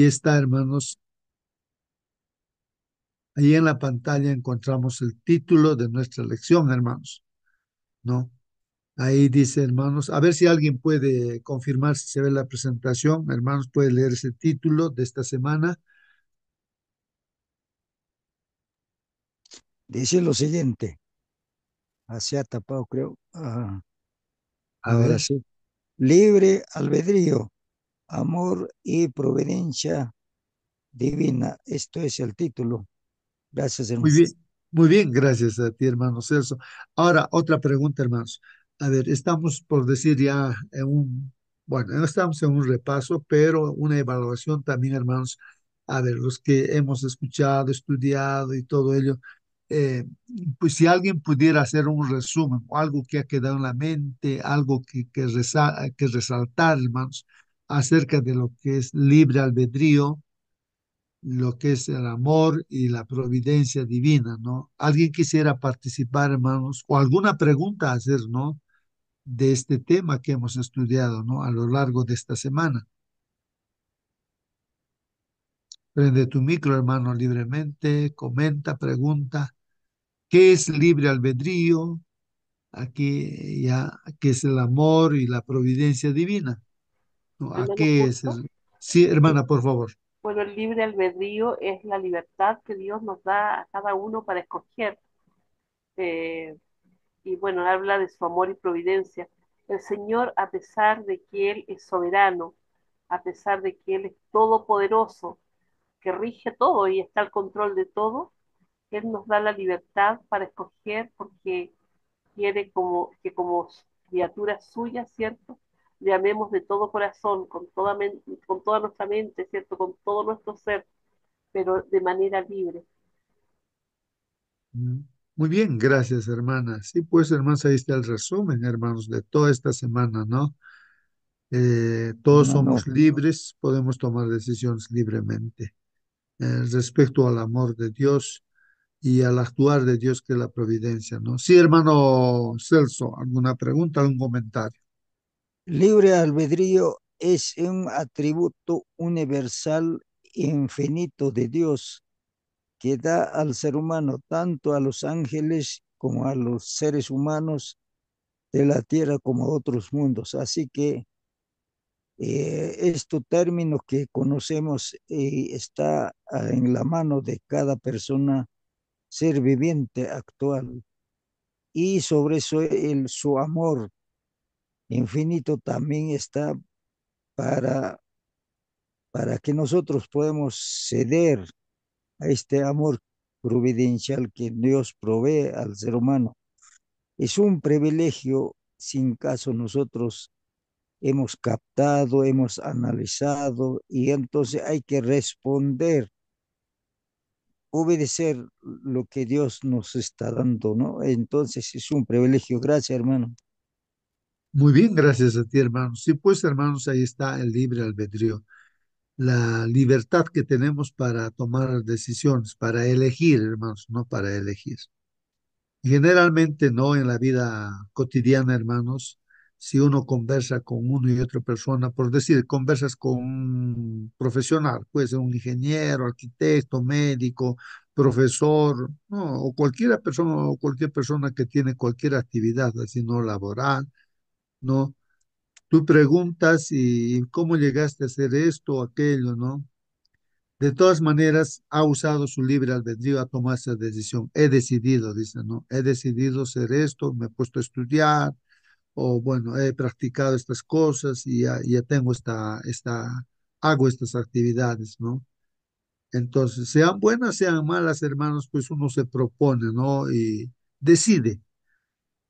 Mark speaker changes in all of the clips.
Speaker 1: está, hermanos, ahí en la pantalla encontramos el título de nuestra lección, hermanos, ¿no? Ahí dice, hermanos, a ver si alguien puede confirmar si se ve la presentación. Hermanos, puede leer ese título de esta semana.
Speaker 2: Dice lo siguiente, se ha tapado, creo.
Speaker 1: A
Speaker 2: Ahora
Speaker 1: ver,
Speaker 2: sí. Libre albedrío, amor y providencia divina. Esto es el título. Gracias,
Speaker 1: muy
Speaker 2: hermano.
Speaker 1: bien, muy bien, gracias a ti, hermano Celso. Ahora, otra pregunta, hermanos. A ver, estamos por decir ya en bueno, no estamos en un repaso, pero una evaluación también, hermanos. A ver, los que hemos escuchado, estudiado y todo ello, eh, pues si alguien pudiera hacer un resumen, o algo que ha quedado en la mente, algo que resaltar, hermanos, acerca de lo que es libre albedrío, lo que es el amor y la providencia divina, ¿no? ¿Alguien quisiera participar, hermanos, o alguna pregunta hacer, ¿no? De este tema que hemos estudiado, ¿no? A lo largo de esta semana. Prende tu micro, hermano, libremente, comenta, pregunta, ¿qué es libre albedrío? Aquí ya, ¿qué es el amor y la providencia divina? ¿No? ¿A
Speaker 3: Hermano
Speaker 1: qué es
Speaker 3: Justo,
Speaker 1: el... Sí, hermana, por favor.
Speaker 3: bueno, el libre albedrío es la libertad que Dios nos da a cada uno para escoger. eh, y bueno, habla de su amor y providencia. El Señor, a pesar de que Él es soberano, a pesar de que Él es todopoderoso, que rige todo y está al control de todo, Él nos da la libertad para escoger porque quiere que como criaturas suyas, ¿cierto? Le amemos de todo corazón, con toda nuestra mente, ¿cierto? Con todo nuestro ser, pero de manera libre.
Speaker 1: Mm. Muy bien, gracias, hermana. Sí, pues, hermanos, ahí está el resumen, hermanos, de toda esta semana, ¿no? Todos
Speaker 2: Hermano,
Speaker 1: somos libres, podemos tomar decisiones libremente respecto al amor de Dios y al actuar de Dios, que es la providencia, ¿no? Sí, hermano Celso, ¿alguna pregunta, algún comentario?
Speaker 2: libre albedrío es un atributo universal e infinito de Dios que da al ser humano, tanto a los ángeles como a los seres humanos de la tierra como a otros mundos. Así que este término que conocemos está en la mano de cada persona, ser viviente actual. Y sobre eso su amor infinito también está para, para que nosotros podamos ceder a este amor providencial que Dios provee al ser humano. Es un privilegio sin caso nosotros hemos captado, hemos analizado y entonces hay que responder, obedecer lo que Dios nos está dando, ¿no? Entonces es un privilegio. Gracias, hermano.
Speaker 1: Muy bien, gracias a ti, hermanos. Sí, pues, hermanos, ahí está el libre albedrío, la libertad que tenemos para tomar decisiones, para elegir, hermanos, no para elegir. Generalmente no en la vida cotidiana, hermanos, si uno conversa con uno y otra persona, por decir, conversas con un profesional, puede ser un ingeniero, arquitecto, médico, profesor, no, o cualquier persona que tiene cualquier actividad, así no laboral, ¿no? Tú preguntas y cómo llegaste a hacer esto o aquello, ¿no? De todas maneras, ha usado su libre albedrío a tomar esa decisión. He decidido, dice, ¿no? He decidido hacer esto, me he puesto a estudiar, o bueno, he practicado estas cosas y ya tengo hago estas actividades, ¿no? Entonces, sean buenas, sean malas, hermanos, pues uno se propone, ¿no? Y decide.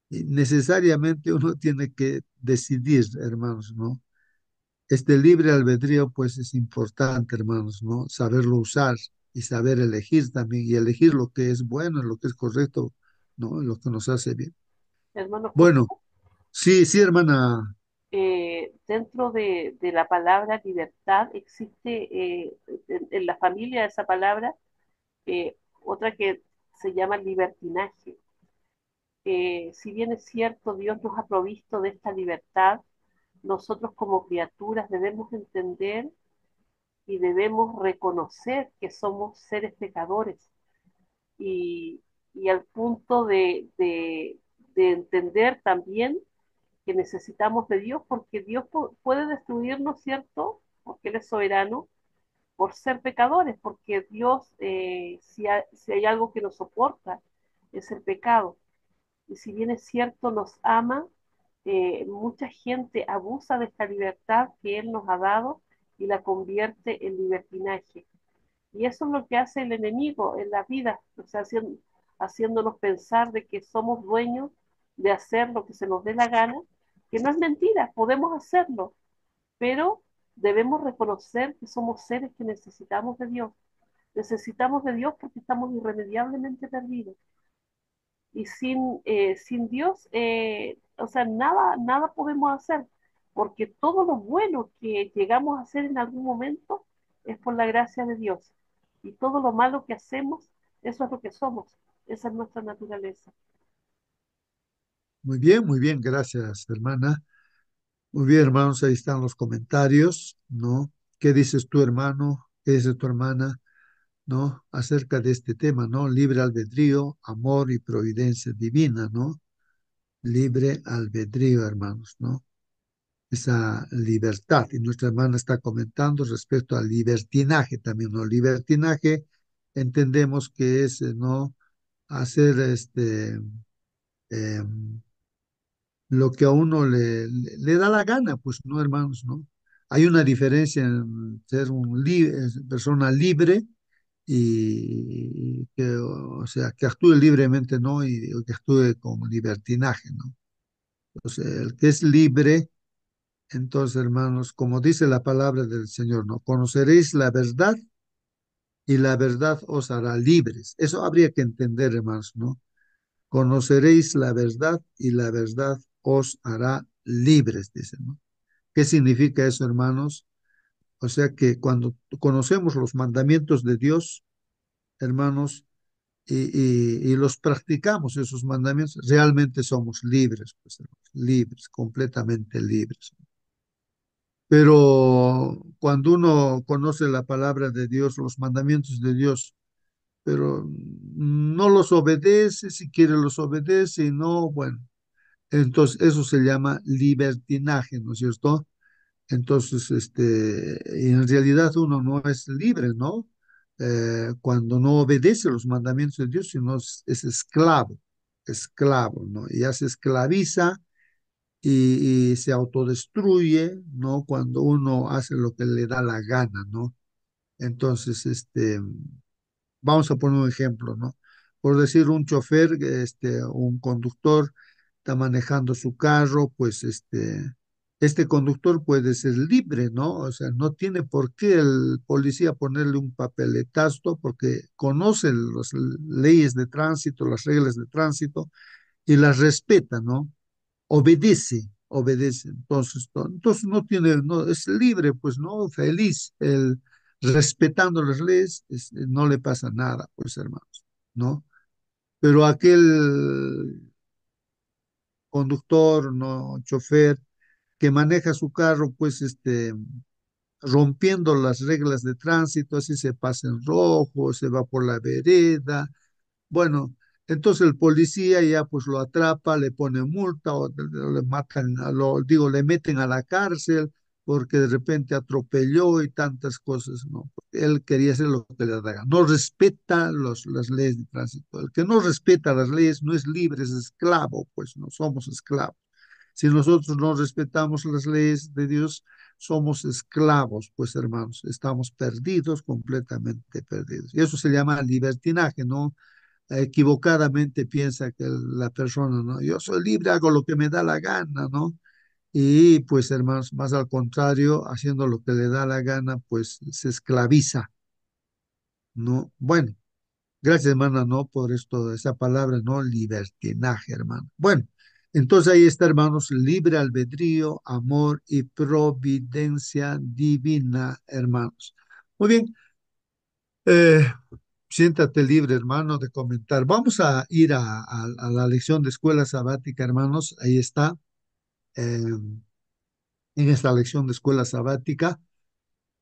Speaker 1: Y necesariamente uno tiene que decidir, hermanos, ¿no? Este libre albedrío, pues es importante, hermanos, ¿no? Saberlo usar y saber elegir también, y elegir lo que es bueno, lo que es correcto, ¿no? Lo que nos hace bien.
Speaker 3: Hermano
Speaker 1: Bueno,
Speaker 3: Josué,
Speaker 1: sí, sí, hermana.
Speaker 3: dentro de la palabra libertad existe en la familia de esa palabra otra que se llama libertinaje. Si bien es cierto, Dios nos ha provisto de esta libertad, nosotros como criaturas debemos entender y debemos reconocer que somos seres pecadores y, y al punto de entender también que necesitamos de Dios porque Dios puede destruirnos, ¿cierto? Porque Él es soberano, por ser pecadores, porque Dios, si hay algo que nos soporta, es el pecado. Y si bien es cierto, nos ama, mucha gente abusa de esta libertad que Él nos ha dado y la convierte en libertinaje. Y eso es lo que hace el enemigo en la vida, o sea, haciéndonos pensar de que somos dueños de hacer lo que se nos dé la gana, que no es mentira, podemos hacerlo, pero debemos reconocer que somos seres que necesitamos de Dios. Necesitamos de Dios porque estamos irremediablemente perdidos. Y sin Dios, o sea, nada podemos hacer, porque todo lo bueno que llegamos a hacer en algún momento es por la gracia de Dios. Y todo lo malo que hacemos, eso es lo que somos. Esa es nuestra naturaleza.
Speaker 1: Muy bien, gracias, hermana. Muy bien, hermanos, ahí están los comentarios, ¿no? ¿Qué dices tú, hermano? ¿Qué dice tu hermana? ¿No? Acerca de este tema, ¿no? Libre albedrío, amor y providencia divina, ¿no? Libre albedrío, hermanos, ¿no? Esa libertad. Y nuestra hermana está comentando respecto al libertinaje también, ¿no? Libertinaje entendemos que es, ¿no? Hacer eh, lo que a uno le da la gana, pues, ¿no, hermanos, no? Hay una diferencia en ser persona libre y que, o sea, que actúe libremente, ¿no? Y que actúe con libertinaje, ¿no? Entonces, el que es libre, entonces, hermanos, como dice la palabra del Señor, ¿no? Conoceréis la verdad y la verdad os hará libres. Eso habría que entender, hermanos, ¿no? Conoceréis la verdad y la verdad os hará libres, dice, ¿no? ¿Qué significa eso, hermanos? O sea que cuando conocemos los mandamientos de Dios, hermanos, y los practicamos, esos mandamientos, realmente somos libres, pues, hermanos, libres, completamente libres. Pero cuando uno conoce la palabra de Dios, los mandamientos de Dios, pero no los obedece, si quiere los obedece y no, bueno, entonces eso se llama libertinaje, ¿no es cierto? Entonces, en realidad uno no es libre, ¿no? Cuando no obedece los mandamientos de Dios, sino es esclavo, esclavo, ¿no? Y ya se esclaviza y se autodestruye, ¿no? Cuando uno hace lo que le da la gana, ¿no? Entonces, vamos a poner un ejemplo, ¿no? Por decir, un chofer, un conductor está manejando su carro, pues este conductor puede ser libre, ¿no? O sea, no tiene por qué el policía ponerle un papeletazo porque conoce las leyes de tránsito, las reglas de tránsito y las respeta, ¿no? Obedece, obedece. Entonces no tiene, no, es libre, pues, ¿no? Feliz, respetando las leyes, no le pasa nada, pues, hermanos, ¿no? Pero aquel conductor, ¿no? Chofer que maneja su carro, pues, rompiendo las reglas de tránsito, así se pasa en rojo, se va por la vereda. Bueno, entonces el policía ya pues lo atrapa, le pone multa o le matan, digo, le meten a la cárcel porque de repente atropelló y tantas cosas, ¿no? Porque él quería hacer lo que le da la gana. No respeta las leyes de tránsito. El que no respeta las leyes no es libre, es esclavo, pues no somos esclavos. Si nosotros no respetamos las leyes de Dios, somos esclavos, pues hermanos, estamos perdidos, completamente perdidos. Y eso se llama libertinaje, ¿no? Equivocadamente piensa que la persona, ¿no? Yo soy libre, hago lo que me da la gana, ¿no? Y pues, hermanos, más al contrario, haciendo lo que le da la gana, pues se esclaviza, ¿no? Bueno, gracias, hermana, ¿no? Por esto, esa palabra, ¿no? Libertinaje, hermano. Bueno, entonces ahí está, hermanos, libre albedrío, amor y providencia divina, hermanos. Muy bien, eh, siéntate libre, hermano, de comentar. Vamos a ir a la lección de escuela sabática, hermanos. Ahí está, en esta lección de escuela sabática.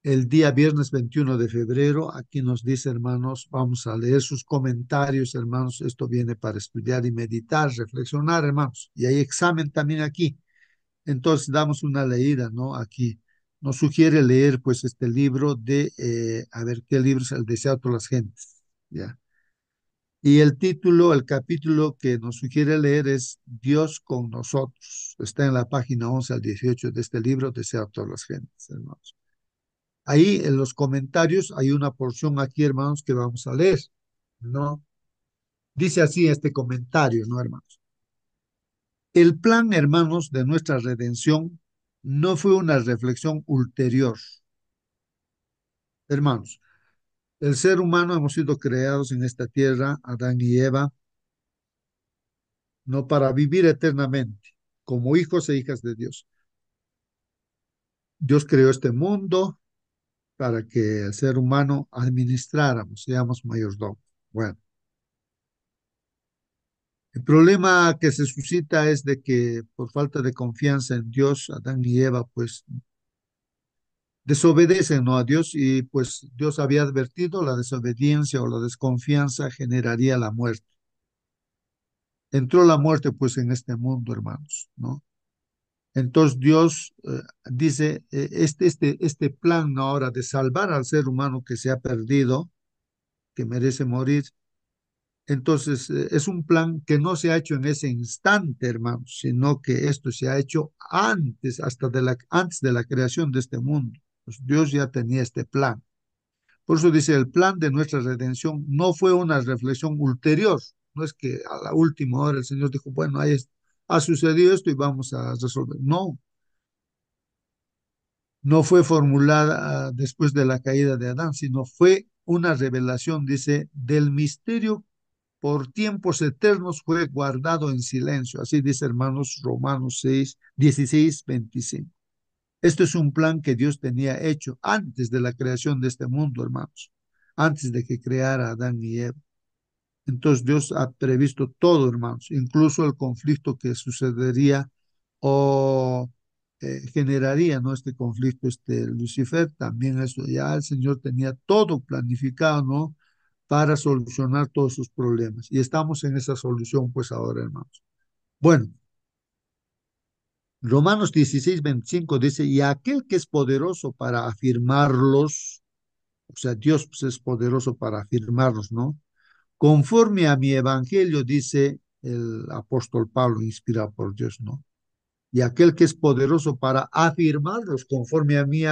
Speaker 1: el día viernes 21 de febrero. Aquí nos dice, hermanos, vamos a leer sus comentarios, hermanos. Esto viene para estudiar y meditar, reflexionar, hermanos. Y hay examen también aquí. Entonces damos una leída, ¿no? Aquí nos sugiere leer, pues, este libro de, a ver, ¿qué libro es? El deseado de todas las gentes, ¿ya? Y el título, el capítulo que nos sugiere leer es Dios con nosotros. Está en la página 11 al 18 de este libro, Deseado a todas las gentes, hermanos. Ahí en los comentarios hay una porción aquí, hermanos, que vamos a leer, ¿no? Dice así este comentario, ¿no, hermanos? El plan, hermanos, de nuestra redención no fue una reflexión ulterior. Hermanos, el ser humano hemos sido creados en esta tierra, Adán y Eva, no para vivir eternamente, como hijos e hijas de Dios. Dios creó este mundo para que el ser humano administráramos, seamos mayordomos. Bueno, el problema que se suscita es de que por falta de confianza en Dios, Adán y Eva, pues desobedecen, ¿no?, a Dios, y pues Dios había advertido la desobediencia o la desconfianza generaría la muerte. Entró la muerte pues en este mundo, hermanos, ¿no? Entonces Dios dice, este plan, ¿no?, ahora de salvar al ser humano que se ha perdido, que merece morir. Entonces, es un plan que no se ha hecho en ese instante, hermanos, sino que esto se ha hecho antes, antes de la creación de este mundo. Pues Dios ya tenía este plan. Por eso dice, el plan de nuestra redención no fue una reflexión ulterior. No es que a la última hora el Señor dijo, bueno, ha sucedido esto y vamos a resolver. No, no fue formulada después de la caída de Adán, sino fue una revelación, dice, del misterio por tiempos eternos fue guardado en silencio. Así dice, hermanos, Romanos 6, 16, 25. Esto es un plan que Dios tenía hecho antes de la creación de este mundo, hermanos, antes de que creara a Adán y Eva. Entonces Dios ha previsto todo, hermanos, incluso el conflicto que sucedería o generaría, ¿no?, este conflicto, Lucifer, también eso, ya el Señor tenía todo planificado, ¿no?, para solucionar todos sus problemas. Y estamos en esa solución, pues ahora, hermanos. Bueno, Romanos 16, 25 dice, y aquel que es poderoso para afirmarlos, o sea, Dios pues, es poderoso para afirmarlos, ¿no? Conforme a mi evangelio, dice el apóstol Pablo, inspirado por Dios, ¿no? Y aquel que es poderoso para afirmarlos conforme a mi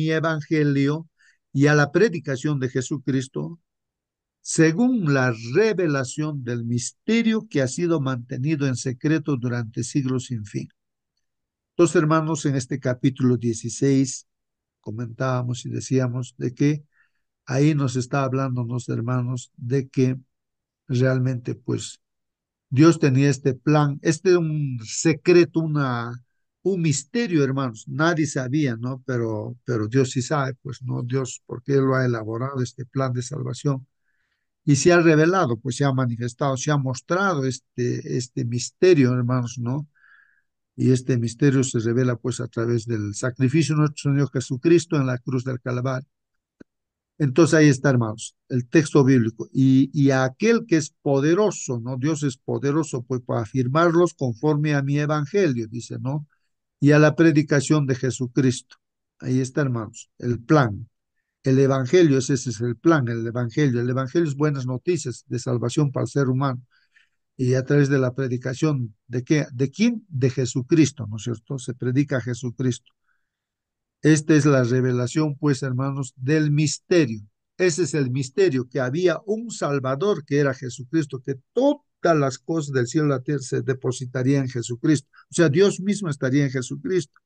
Speaker 1: evangelio y a la predicación de Jesucristo, según la revelación del misterio que ha sido mantenido en secreto durante siglos sin fin. Entonces, hermanos, en este capítulo 16 comentábamos y decíamos de que ahí nos está hablando, los hermanos, de que realmente, pues, Dios tenía este plan, un secreto, un misterio, hermanos. Nadie sabía, ¿no? Pero Dios sí sabe, pues, ¿no? Dios, porque Él lo ha elaborado, este plan de salvación. Y se ha revelado, pues se ha manifestado, se ha mostrado este misterio, hermanos, ¿no? Y este misterio se revela pues a través del sacrificio de nuestro Señor Jesucristo en la cruz del Calvario. Entonces ahí está, hermanos, el texto bíblico. Y a aquel que es poderoso, ¿no? Dios es poderoso pues para afirmarlos conforme a mi evangelio, dice, ¿no? Y a la predicación de Jesucristo. Ahí está, hermanos, el plan. El evangelio, ese es el plan, el evangelio. El evangelio es buenas noticias de salvación para el ser humano. Y a través de la predicación, ¿de qué? ¿De quién? De Jesucristo, ¿no es cierto? Se predica a Jesucristo. Esta es la revelación, pues, hermanos, del misterio. Ese es el misterio, que había un Salvador que era Jesucristo, que todas las cosas del cielo y la tierra se depositarían en Jesucristo. O sea, Dios mismo estaría en Jesucristo.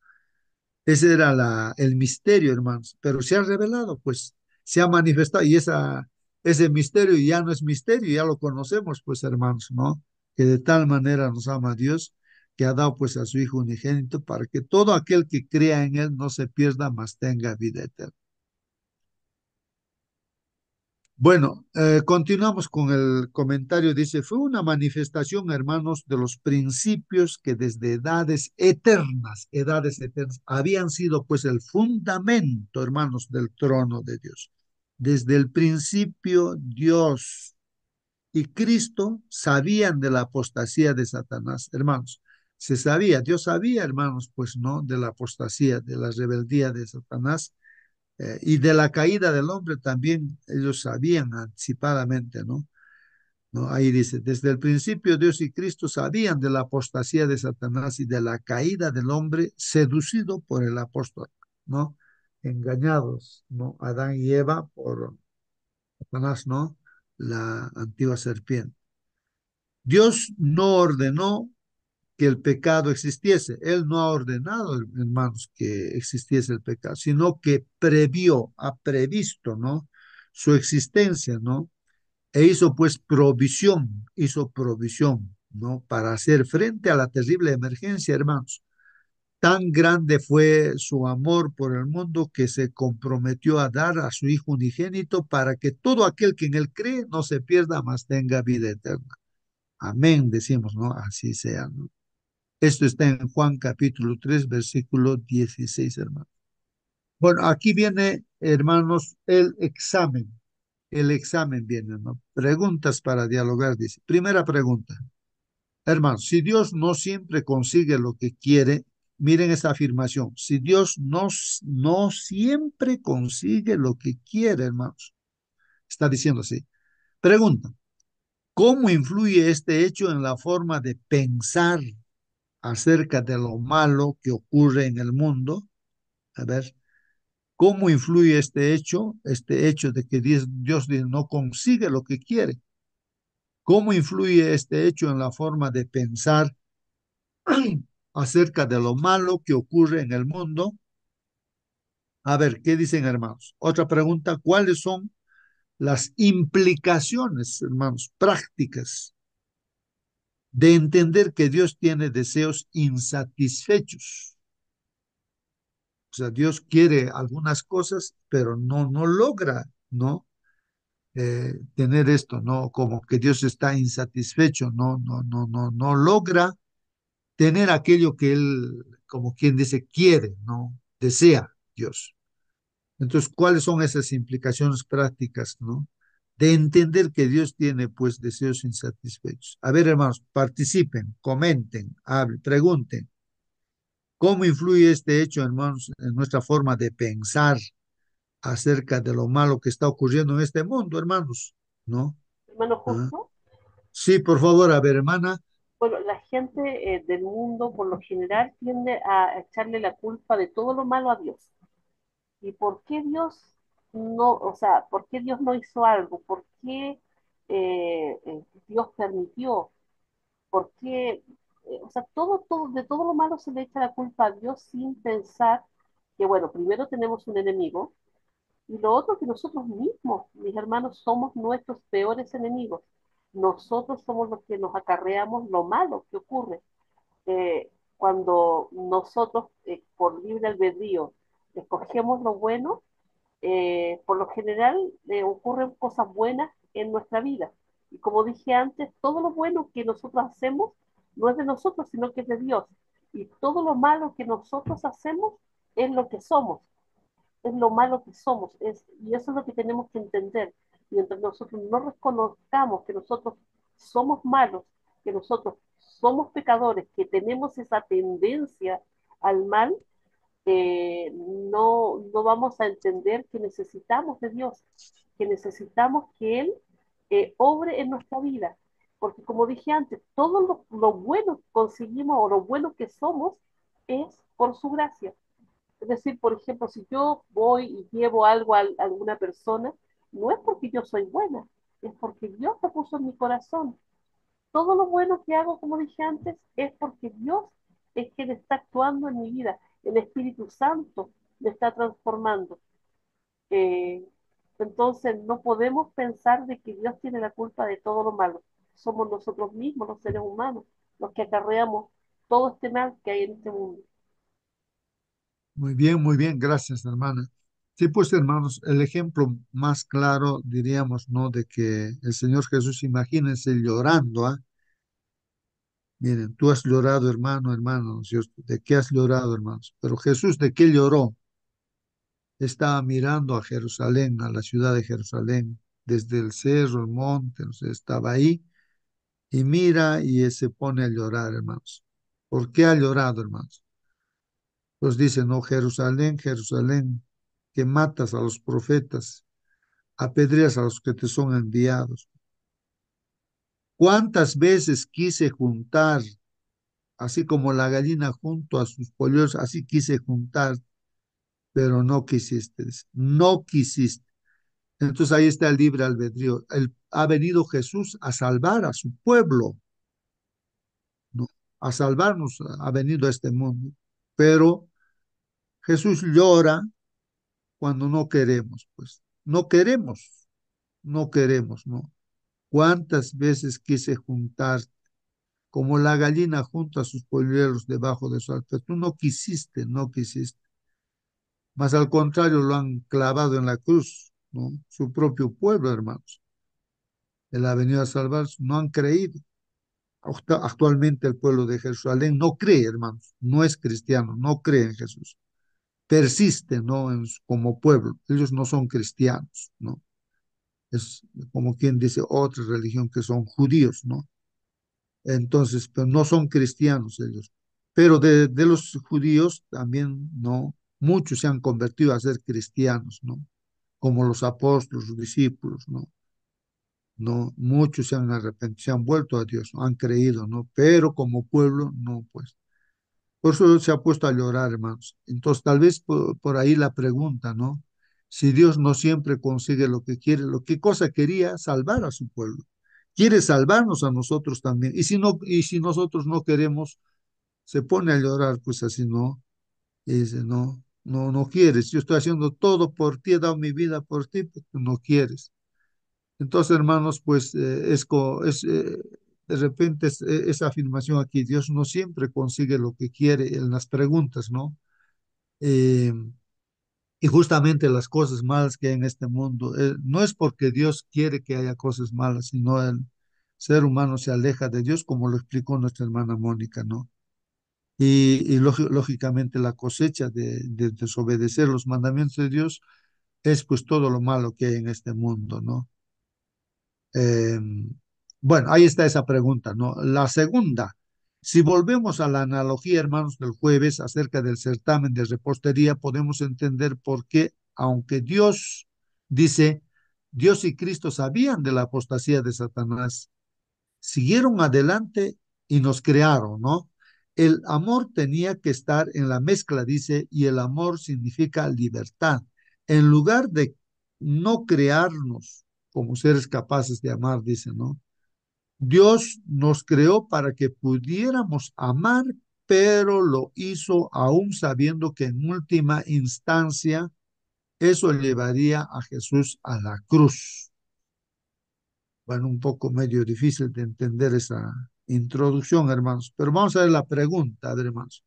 Speaker 1: Ese era el misterio, hermanos, pero se ha revelado, pues, se ha manifestado y ese misterio ya no es misterio, ya lo conocemos, pues, hermanos, ¿no? Que de tal manera nos ama Dios que ha dado, pues, a su Hijo unigénito para que todo aquel que crea en Él no se pierda, mas tenga vida eterna. Bueno, continuamos con el comentario. Dice, fue una manifestación, hermanos, de los principios que desde edades eternas, habían sido pues el fundamento, hermanos, del trono de Dios. Desde el principio, Dios y Cristo sabían de la apostasía de Satanás, hermanos. Se sabía, Dios sabía, hermanos, pues no, de la apostasía, de la rebeldía de Satanás y de la caída del hombre también ellos sabían anticipadamente, ¿no? ¿No? Ahí dice, desde el principio Dios y Cristo sabían de la apostasía de Satanás y de la caída del hombre seducido por el apóstol, ¿no? Engañados, ¿no? Adán y Eva por Satanás, ¿no? La antigua serpiente. Dios no ordenó que el pecado existiese. Él no ha ordenado, hermanos, que existiese el pecado, sino que previó, ha previsto, ¿no? Su existencia, ¿no? E hizo provisión, ¿no? Para hacer frente a la terrible emergencia, hermanos. Tan grande fue su amor por el mundo que se comprometió a dar a su Hijo unigénito para que todo aquel que en él cree no se pierda, mas tenga vida eterna. Amén, decimos, ¿no? Así sea, ¿no? Esto está en Juan capítulo 3 versículo 16, hermano. Bueno, aquí viene, hermanos, el examen. El examen viene, ¿no? Preguntas para dialogar, dice. Primera pregunta. Hermanos, si Dios no siempre consigue lo que quiere, miren esa afirmación. Si Dios no siempre consigue lo que quiere, hermanos. Está diciendo así. Pregunta. ¿Cómo influye este hecho en la forma de pensar acerca de lo malo que ocurre en el mundo? A ver, ¿cómo influye este hecho de que Dios no consigue lo que quiere? ¿Cómo influye este hecho en la forma de pensar acerca de lo malo que ocurre en el mundo? A ver, ¿qué dicen, hermanos? Otra pregunta, ¿cuáles son las implicaciones, hermanos, prácticas de entender que Dios tiene deseos insatisfechos? O sea, Dios quiere algunas cosas, pero no logra, ¿no? Tener esto, ¿no? Como que Dios está insatisfecho, no logra tener aquello que Él, como quien dice, quiere, ¿no? Desea Dios. Entonces, ¿cuáles son esas implicaciones prácticas, ¿no? De entender que Dios tiene, pues, deseos insatisfechos. A ver, hermanos, participen, comenten, hablen, pregunten. ¿Cómo influye este hecho, hermanos, en nuestra forma de pensar acerca de lo malo que está ocurriendo en este mundo, hermanos? ¿No?
Speaker 3: Hermano
Speaker 1: ¿Ah?
Speaker 3: Justo,
Speaker 1: Sí, por favor, a ver, hermana.
Speaker 3: bueno, la gente del mundo por lo general tiende a echarle la culpa de todo lo malo a Dios. ¿Y por qué Dios no, o sea, por qué Dios no hizo algo? ¿Por qué Dios permitió? ¿Por qué? O sea, de todo lo malo se le echa la culpa a Dios sin pensar que, bueno, primero tenemos un enemigo y lo otro que nosotros mismos, mis hermanos, somos nuestros peores enemigos. Nosotros somos los que nos acarreamos lo malo que ocurre cuando nosotros, por libre albedrío, escogemos lo bueno, por lo general ocurren cosas buenas en nuestra vida. Y como dije antes, todo lo bueno que nosotros hacemos no es de nosotros, sino que es de Dios. Y todo lo malo que nosotros hacemos es lo que somos, es lo malo que somos. Y eso es lo que tenemos que entender. Mientras nosotros no reconozcamos que nosotros somos malos, que nosotros somos pecadores, que tenemos esa tendencia al mal, no vamos a entender que necesitamos de Dios, que necesitamos que Él obre en nuestra vida. Porque como dije antes, todo lo bueno que conseguimos o lo bueno que somos es por su gracia. Es decir, por ejemplo, si yo voy y llevo algo a alguna persona, no es porque yo soy buena, es porque Dios lo puso en mi corazón. Todo lo bueno que hago, como dije antes, es porque Dios es quien está actuando en mi vida. El Espíritu Santo me está transformando. Eh, entonces, no podemos pensar de que Dios tiene la culpa de todo lo malo. Somos nosotros mismos, los seres humanos, los que acarreamos todo este mal que hay en este mundo.
Speaker 1: Muy bien, gracias, hermana. Sí, pues hermanos, el ejemplo más claro diríamos, ¿no? De que el Señor Jesús, imagínense llorando, ¿ah? Miren, tú has llorado, hermano, hermano, ¿no es cierto? ¿De qué has llorado, hermanos? Pero Jesús, ¿de qué lloró? Estaba mirando a Jerusalén, a la ciudad de Jerusalén, desde el cerro, el monte, no sé, estaba ahí y mira y se pone a llorar, hermanos. ¿Por qué ha llorado, hermanos? Pues dice, no, Jerusalén, Jerusalén, que matas a los profetas, apedreas a los que te son enviados. ¿Cuántas veces quise juntar, así como la gallina junto a sus polluelos, así quise juntar, pero no quisiste, dice, no quisiste. Entonces ahí está el libre albedrío. Ha venido Jesús a salvar a su pueblo, ¿no? A salvarnos, ha venido a este mundo. Pero Jesús llora cuando no queremos, pues. No queremos, no queremos, ¿no? ¿Cuántas veces quise juntar como la gallina junto a sus polluelos debajo de su alta? Tú no quisiste, no quisiste. Más al contrario, lo han clavado en la cruz, ¿no? Su propio pueblo, hermanos. Él ha venido a salvar, no han creído. Actualmente el pueblo de Jerusalén no cree, hermanos, no es cristiano, no cree en Jesús. Persiste, ¿no? Como pueblo. Ellos no son cristianos, ¿no? Es como quien dice otra religión que son judíos, ¿no? Entonces, pero no son cristianos ellos. Pero de los judíos también, ¿no? Muchos se han convertido a ser cristianos, ¿no? Como los apóstoles, los discípulos, ¿no? No, muchos se han arrepentido, se han vuelto a Dios, ¿no? Han creído, ¿no? Pero como pueblo, no, pues. Por eso se ha puesto a llorar, hermanos. Entonces, tal vez por ahí la pregunta, ¿no? Si Dios no siempre consigue lo que quiere, ¿lo qué cosa quería? Salvar a su pueblo. Quiere salvarnos a nosotros también. Y si no, y si nosotros no queremos, se pone a llorar, pues así no. Y dice, no, no, no quieres. Yo estoy haciendo todo por ti, he dado mi vida por ti, pero tú no quieres. Entonces, hermanos, pues de repente esa afirmación aquí, Dios no siempre consigue lo que quiere en las preguntas, ¿no? Eh, y justamente las cosas malas que hay en este mundo, no es porque Dios quiere que haya cosas malas, sino el ser humano se aleja de Dios, como lo explicó nuestra hermana Mónica, ¿no? Lógicamente la cosecha de desobedecer los mandamientos de Dios es pues todo lo malo que hay en este mundo, ¿no? Eh, bueno, ahí está esa pregunta, ¿no? La segunda, si volvemos a la analogía, hermanos, del jueves acerca del certamen de repostería, podemos entender por qué, aunque Dios dice, Dios y Cristo sabían de la apostasía de Satanás, siguieron adelante y nos crearon, ¿no? El amor tenía que estar en la mezcla, dice, y el amor significa libertad. En lugar de no crearnos como seres capaces de amar, dice, ¿no? Dios nos creó para que pudiéramos amar, pero lo hizo aún sabiendo que en última instancia eso llevaría a Jesús a la cruz. Bueno, un poco medio difícil de entender esa introducción, hermanos, pero vamos a ver la pregunta, a ver, hermanos.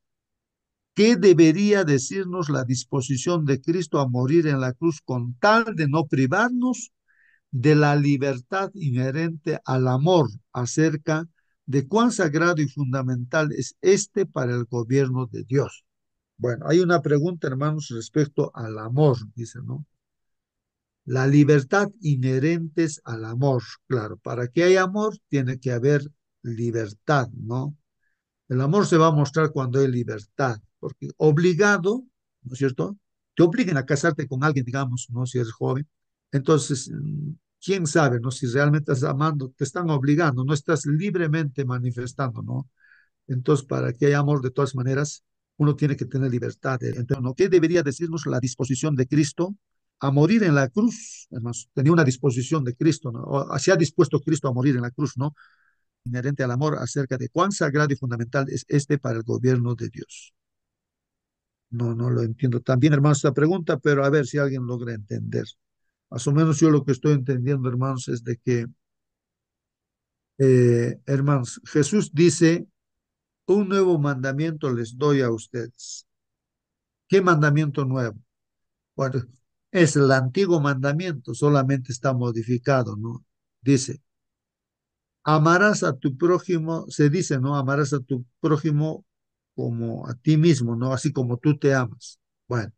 Speaker 1: ¿Qué debería decirnos la disposición de Cristo a morir en la cruz con tal de no privarnos de la libertad inherente al amor acerca de cuán sagrado y fundamental es este para el gobierno de Dios? Bueno, hay una pregunta, hermanos, respecto al amor, dice, ¿no? La libertad inherentes al amor, claro, para que haya amor tiene que haber libertad, ¿no? El amor se va a mostrar cuando hay libertad, porque obligado, ¿no es cierto? Te obligan a casarte con alguien, digamos, ¿no? Si eres joven. Entonces, quién sabe, ¿no? Si realmente estás amando, te están obligando, no estás libremente manifestando, ¿no? Entonces, para que haya amor, de todas maneras, uno tiene que tener libertad. Entonces, ¿no? ¿Qué debería decirnos la disposición de Cristo a morir en la cruz? Hermanos, tenía una disposición de Cristo, ¿no? O, se ha dispuesto Cristo a morir en la cruz, ¿no? Inherente al amor acerca de cuán sagrado y fundamental es este para el gobierno de Dios. No, no lo entiendo tan bien, hermanos, esta pregunta, pero a ver si alguien logra entender. Más o menos yo lo que estoy entendiendo, hermanos, es de que, hermanos, Jesús dice, un nuevo mandamiento les doy a ustedes. ¿Qué mandamiento nuevo? Bueno, Es el antiguo mandamiento, solamente está modificado, ¿no? Dice, amarás a tu prójimo, se dice, ¿no? Amarás a tu prójimo como a ti mismo, ¿no? Así como tú te amas. Bueno,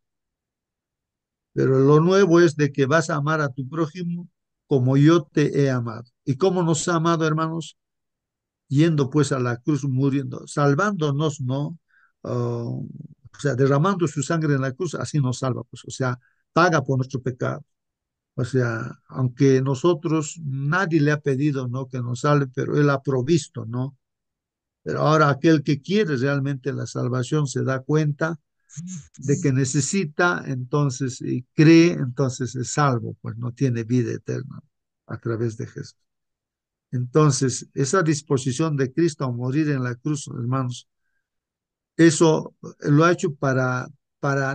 Speaker 1: pero lo nuevo es de que vas a amar a tu prójimo como yo te he amado. ¿Y cómo nos ha amado, hermanos? Yendo pues a la cruz, muriendo, salvándonos, ¿no? O sea, derramando su sangre en la cruz, así nos salva, pues, o sea, paga por nuestro pecado. O sea, aunque nosotros, nadie le ha pedido, ¿no? Que nos salve, pero Él ha provisto, ¿no? Pero ahora aquel que quiere realmente la salvación se da cuenta de que necesita, entonces, y cree, entonces es salvo, pues no tiene vida eterna a través de Jesús. Entonces, esa disposición de Cristo a morir en la cruz, hermanos, eso lo ha hecho para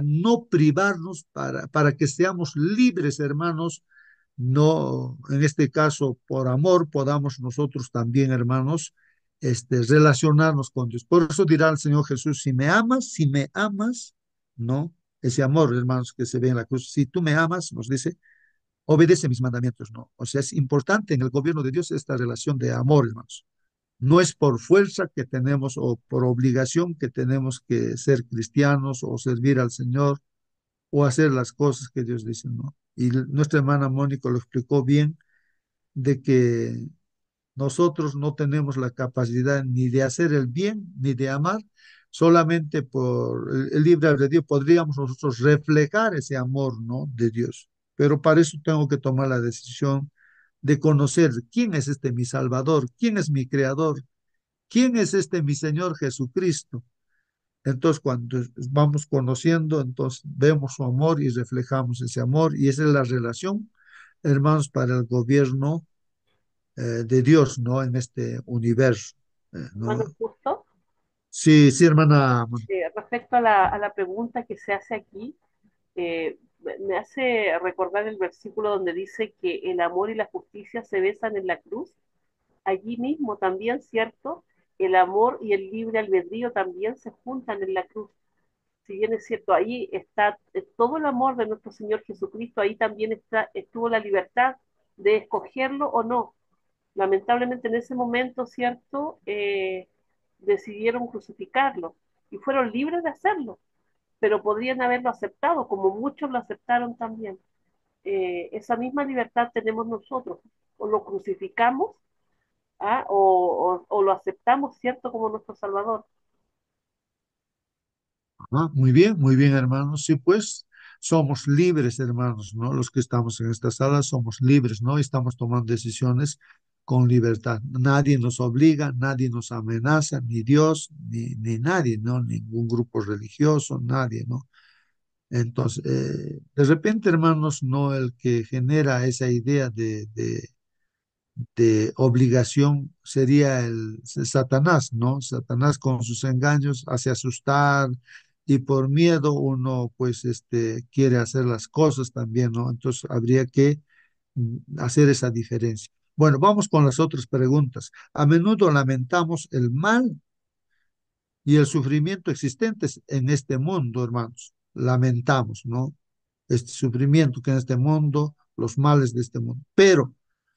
Speaker 1: no privarnos, para que seamos libres, hermanos, no, en este caso, por amor, podamos nosotros también, hermanos, relacionarnos con Dios. Por eso dirá el Señor Jesús, si me amas, ¿no? Ese amor, hermanos, que se ve en la cruz, si tú me amas, nos dice, obedece mis mandamientos, ¿no? O sea, es importante en el gobierno de Dios esta relación de amor, hermanos. No es por fuerza que tenemos o por obligación que tenemos que ser cristianos o servir al Señor o hacer las cosas que Dios dice, ¿no? Y nuestra hermana Mónica lo explicó bien, de que nosotros no tenemos la capacidad ni de hacer el bien ni de amar, solamente por el libre albedrío podríamos nosotros reflejar ese amor, ¿no? De Dios. Pero para eso tengo que tomar la decisión de conocer quién es este mi Salvador, quién es mi Creador, quién es este mi Señor Jesucristo. Entonces, cuando vamos conociendo, entonces vemos su amor y reflejamos ese amor, y esa es la relación, hermanos, para el gobierno de Dios, ¿no? En este universo, ¿no?
Speaker 3: Hermano Justo,
Speaker 1: Sí, sí, hermana.
Speaker 3: respecto a la pregunta que se hace aquí, me hace recordar el versículo donde dice que el amor y la justicia se besan en la cruz. Allí mismo también, ¿cierto? El amor y el libre albedrío también se juntan en la cruz. Si bien es cierto, ahí está todo el amor de nuestro Señor Jesucristo, ahí también estuvo la libertad de escogerlo o no. Lamentablemente en ese momento, ¿cierto? Decidieron crucificarlo y fueron libres de hacerlo, pero podrían haberlo aceptado, como muchos lo aceptaron también. Esa misma libertad tenemos nosotros, o lo crucificamos, ¿ah? O lo aceptamos, ¿cierto?, como nuestro Salvador.
Speaker 1: Ah, muy bien, hermanos. Sí, pues somos libres, hermanos, ¿no? Los que estamos en esta sala somos libres, ¿no? Y estamos tomando decisiones con libertad. Nadie nos obliga, nadie nos amenaza, ni Dios, ni nadie, ¿no? Ningún grupo religioso, nadie, ¿no? Entonces, de repente, hermanos, no el que genera esa idea de obligación sería el Satanás, ¿no? Satanás con sus engaños hace asustar y por miedo uno pues quiere hacer las cosas también, ¿no? Entonces habría que hacer esa diferencia. Bueno, vamos con las otras preguntas. A menudo lamentamos el mal y el sufrimiento existentes en este mundo, hermanos. Lamentamos, ¿no? Este sufrimiento que en este mundo, los males de este mundo. Pero,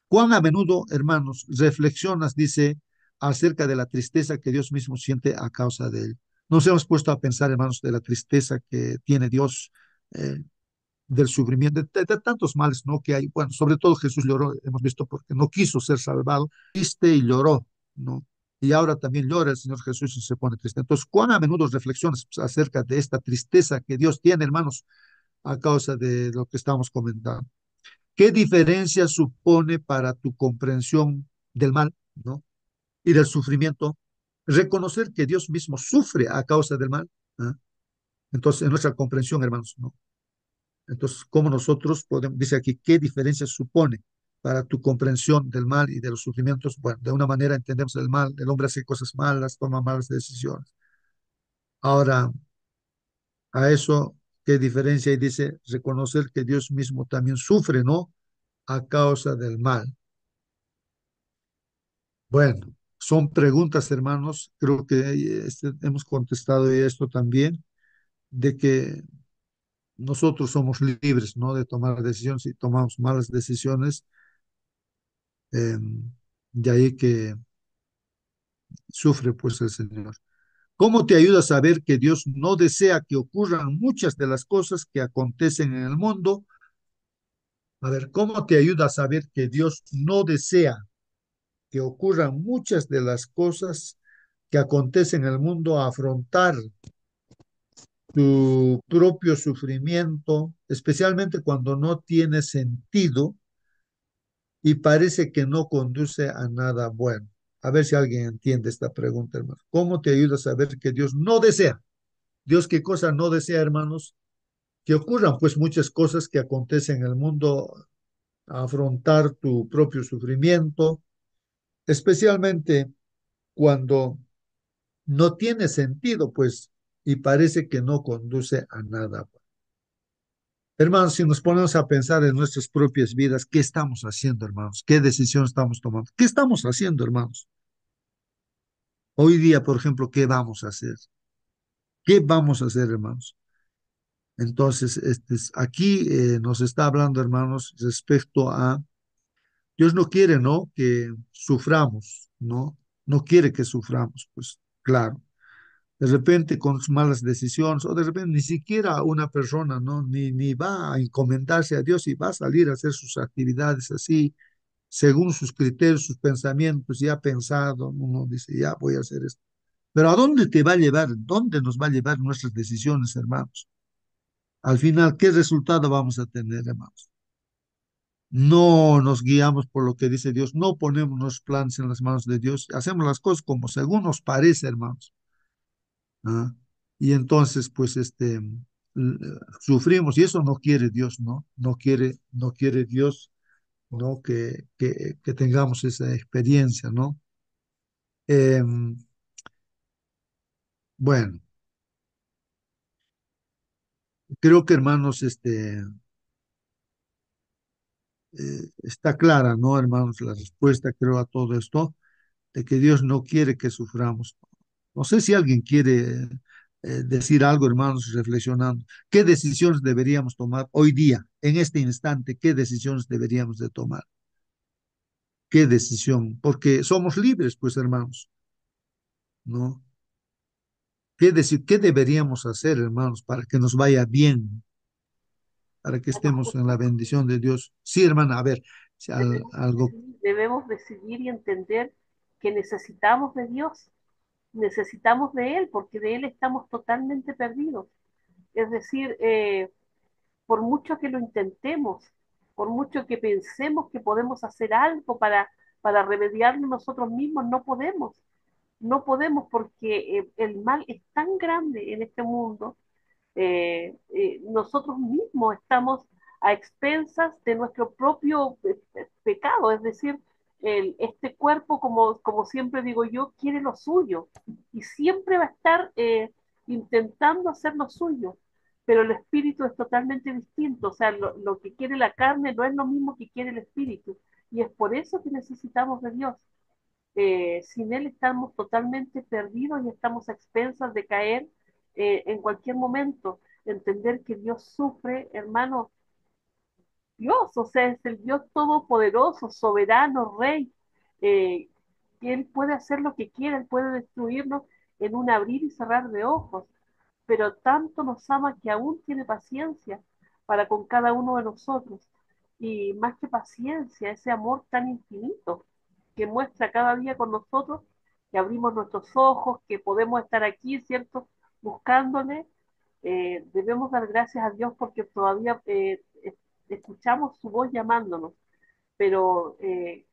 Speaker 1: ¿cuán a menudo, hermanos, reflexionas, dice, acerca de la tristeza que Dios mismo siente a causa de él? Nos hemos puesto a pensar, hermanos, de la tristeza que tiene Dios, del sufrimiento, de tantos males, ¿no? Que hay. Bueno, sobre todo Jesús lloró, hemos visto, porque no quiso ser salvado, triste y lloró, ¿no? Y ahora también llora el Señor Jesús y se pone triste. Entonces, ¿cuán a menudo reflexionas acerca de esta tristeza que Dios tiene, hermanos, a causa de lo que estamos comentando? ¿Qué diferencia supone para tu comprensión del mal, ¿no? Y del sufrimiento reconocer que Dios mismo sufre a causa del mal? ¿Ah? Entonces, en nuestra comprensión, hermanos, ¿no? Entonces, ¿cómo nosotros podemos, dice aquí, qué diferencia supone para tu comprensión del mal y de los sufrimientos? Bueno, de una manera entendemos el mal, el hombre hace cosas malas, toma malas decisiones. Ahora, a eso, ¿qué diferencia? Y dice, reconocer que Dios mismo también sufre, ¿no? A causa del mal. Bueno, son preguntas, hermanos. Creo que hemos contestado esto también, de que nosotros somos libres, ¿no? De tomar decisiones. Si tomamos malas decisiones, eh, de ahí que sufre pues el Señor. ¿Cómo te ayuda a saber que Dios no desea que ocurran muchas de las cosas que acontecen en el mundo? A ver, ¿cómo te ayuda a saber que Dios no desea que ocurran muchas de las cosas que acontecen en el mundo a afrontar tu propio sufrimiento, especialmente cuando no tiene sentido y parece que no conduce a nada bueno? A ver si alguien entiende esta pregunta, hermano. ¿Cómo te ayuda a saber que Dios no desea? Dios, ¿qué cosa no desea, hermanos? Que ocurran pues muchas cosas que acontecen en el mundo, a afrontar tu propio sufrimiento, especialmente cuando no tiene sentido, pues, y parece que no conduce a nada. Hermanos, si nos ponemos a pensar en nuestras propias vidas, ¿qué estamos haciendo, hermanos? ¿Qué decisión estamos tomando? ¿Qué estamos haciendo, hermanos? Hoy día, por ejemplo, ¿qué vamos a hacer? ¿Qué vamos a hacer, hermanos? Entonces, aquí nos está hablando, hermanos, respecto a Dios no quiere, ¿no? Que suframos, ¿no? No quiere que suframos, pues claro. De repente con malas decisiones, o de repente ni siquiera una persona, ¿no? Ni va a encomendarse a Dios y va a salir a hacer sus actividades así, según sus criterios, sus pensamientos, ya pensado, uno dice, ya voy a hacer esto. Pero ¿a dónde te va a llevar? ¿Dónde nos va a llevar nuestras decisiones, hermanos? Al final, ¿qué resultado vamos a tener, hermanos? No nos guiamos por lo que dice Dios, no ponemos los planes en las manos de Dios, hacemos las cosas como según nos parece, hermanos. ¿Ah? Y entonces, pues, sufrimos y eso no quiere Dios, ¿no? No quiere Dios, ¿no? Que tengamos esa experiencia, ¿no? Em, bueno, creo que, hermanos, está clara, ¿no, hermanos? La respuesta, creo, a todo esto, de que Dios no quiere que suframos. No sé si alguien quiere decir algo, hermanos, reflexionando. ¿Qué decisiones deberíamos tomar hoy día, en este instante? ¿Qué decisiones deberíamos de tomar? ¿Qué decisión? Porque somos libres, pues, hermanos, ¿no? ¿Qué deberíamos hacer, hermanos, para que nos vaya bien, para que
Speaker 3: Bueno,
Speaker 1: estemos en la
Speaker 3: justo
Speaker 1: bendición de Dios? Sí, hermana, a ver, si algo.
Speaker 3: debemos decidir y entender que necesitamos de Dios, necesitamos de Él, porque de Él estamos totalmente perdidos. Es decir, por mucho que lo intentemos, por mucho que pensemos que podemos hacer algo para remediarlo nosotros mismos, no podemos. No podemos porque el mal es tan grande en este mundo, nosotros mismos estamos a expensas de nuestro propio pecado, es decir, este cuerpo, como siempre digo yo, quiere lo suyo y siempre va a estar intentando hacer lo suyo, pero el espíritu es totalmente distinto, o sea, lo que quiere la carne no es lo mismo que quiere el espíritu, y es por eso que necesitamos de Dios. Sin Él estamos totalmente perdidos y estamos a expensas de caer en cualquier momento. Entender que Dios sufre, hermano, Dios, o sea, es el Dios todopoderoso, soberano, rey, eh, que Él puede hacer lo que quiera, Él puede destruirnos en un abrir y cerrar de ojos, pero tanto nos ama que aún tiene paciencia para con cada uno de nosotros. Y más que paciencia, ese amor tan infinito que muestra cada día con nosotros, que abrimos nuestros ojos, que podemos estar aquí, ¿cierto? Buscándole. Debemos dar gracias a Dios porque todavía escuchamos su voz llamándonos, pero es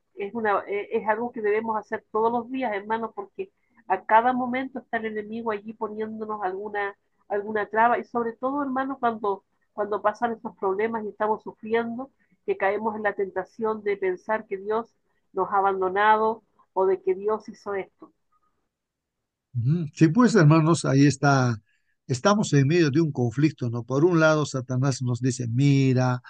Speaker 3: algo que debemos hacer todos los días, hermanos, porque a cada momento está el enemigo allí poniéndonos alguna traba y sobre todo, hermanos, cuando pasan estos problemas y estamos sufriendo, que caemos en la tentación de pensar que Dios nos ha abandonado o de que Dios hizo esto.
Speaker 1: Ujú. Sí, pues hermanos, ahí está, estamos en medio de un conflicto, ¿no? Por un lado, Satanás nos dice, mira,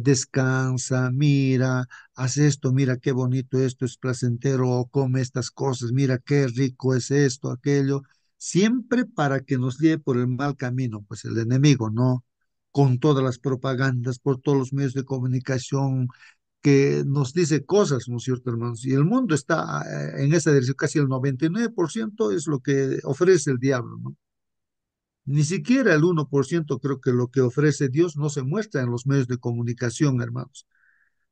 Speaker 1: descansa, mira, haz esto, mira qué bonito esto, es placentero, come estas cosas, mira qué rico es esto, aquello, siempre para que nos lleve por el mal camino, pues el enemigo, ¿no? con todas las propagandas, por todos los medios de comunicación, que nos dice cosas, ¿no es cierto, hermanos? Y el mundo está en esa dirección, casi el 99% es lo que ofrece el diablo, ¿no? Ni siquiera el 1% creo que lo que ofrece Dios no se muestra en los medios de comunicación, hermanos.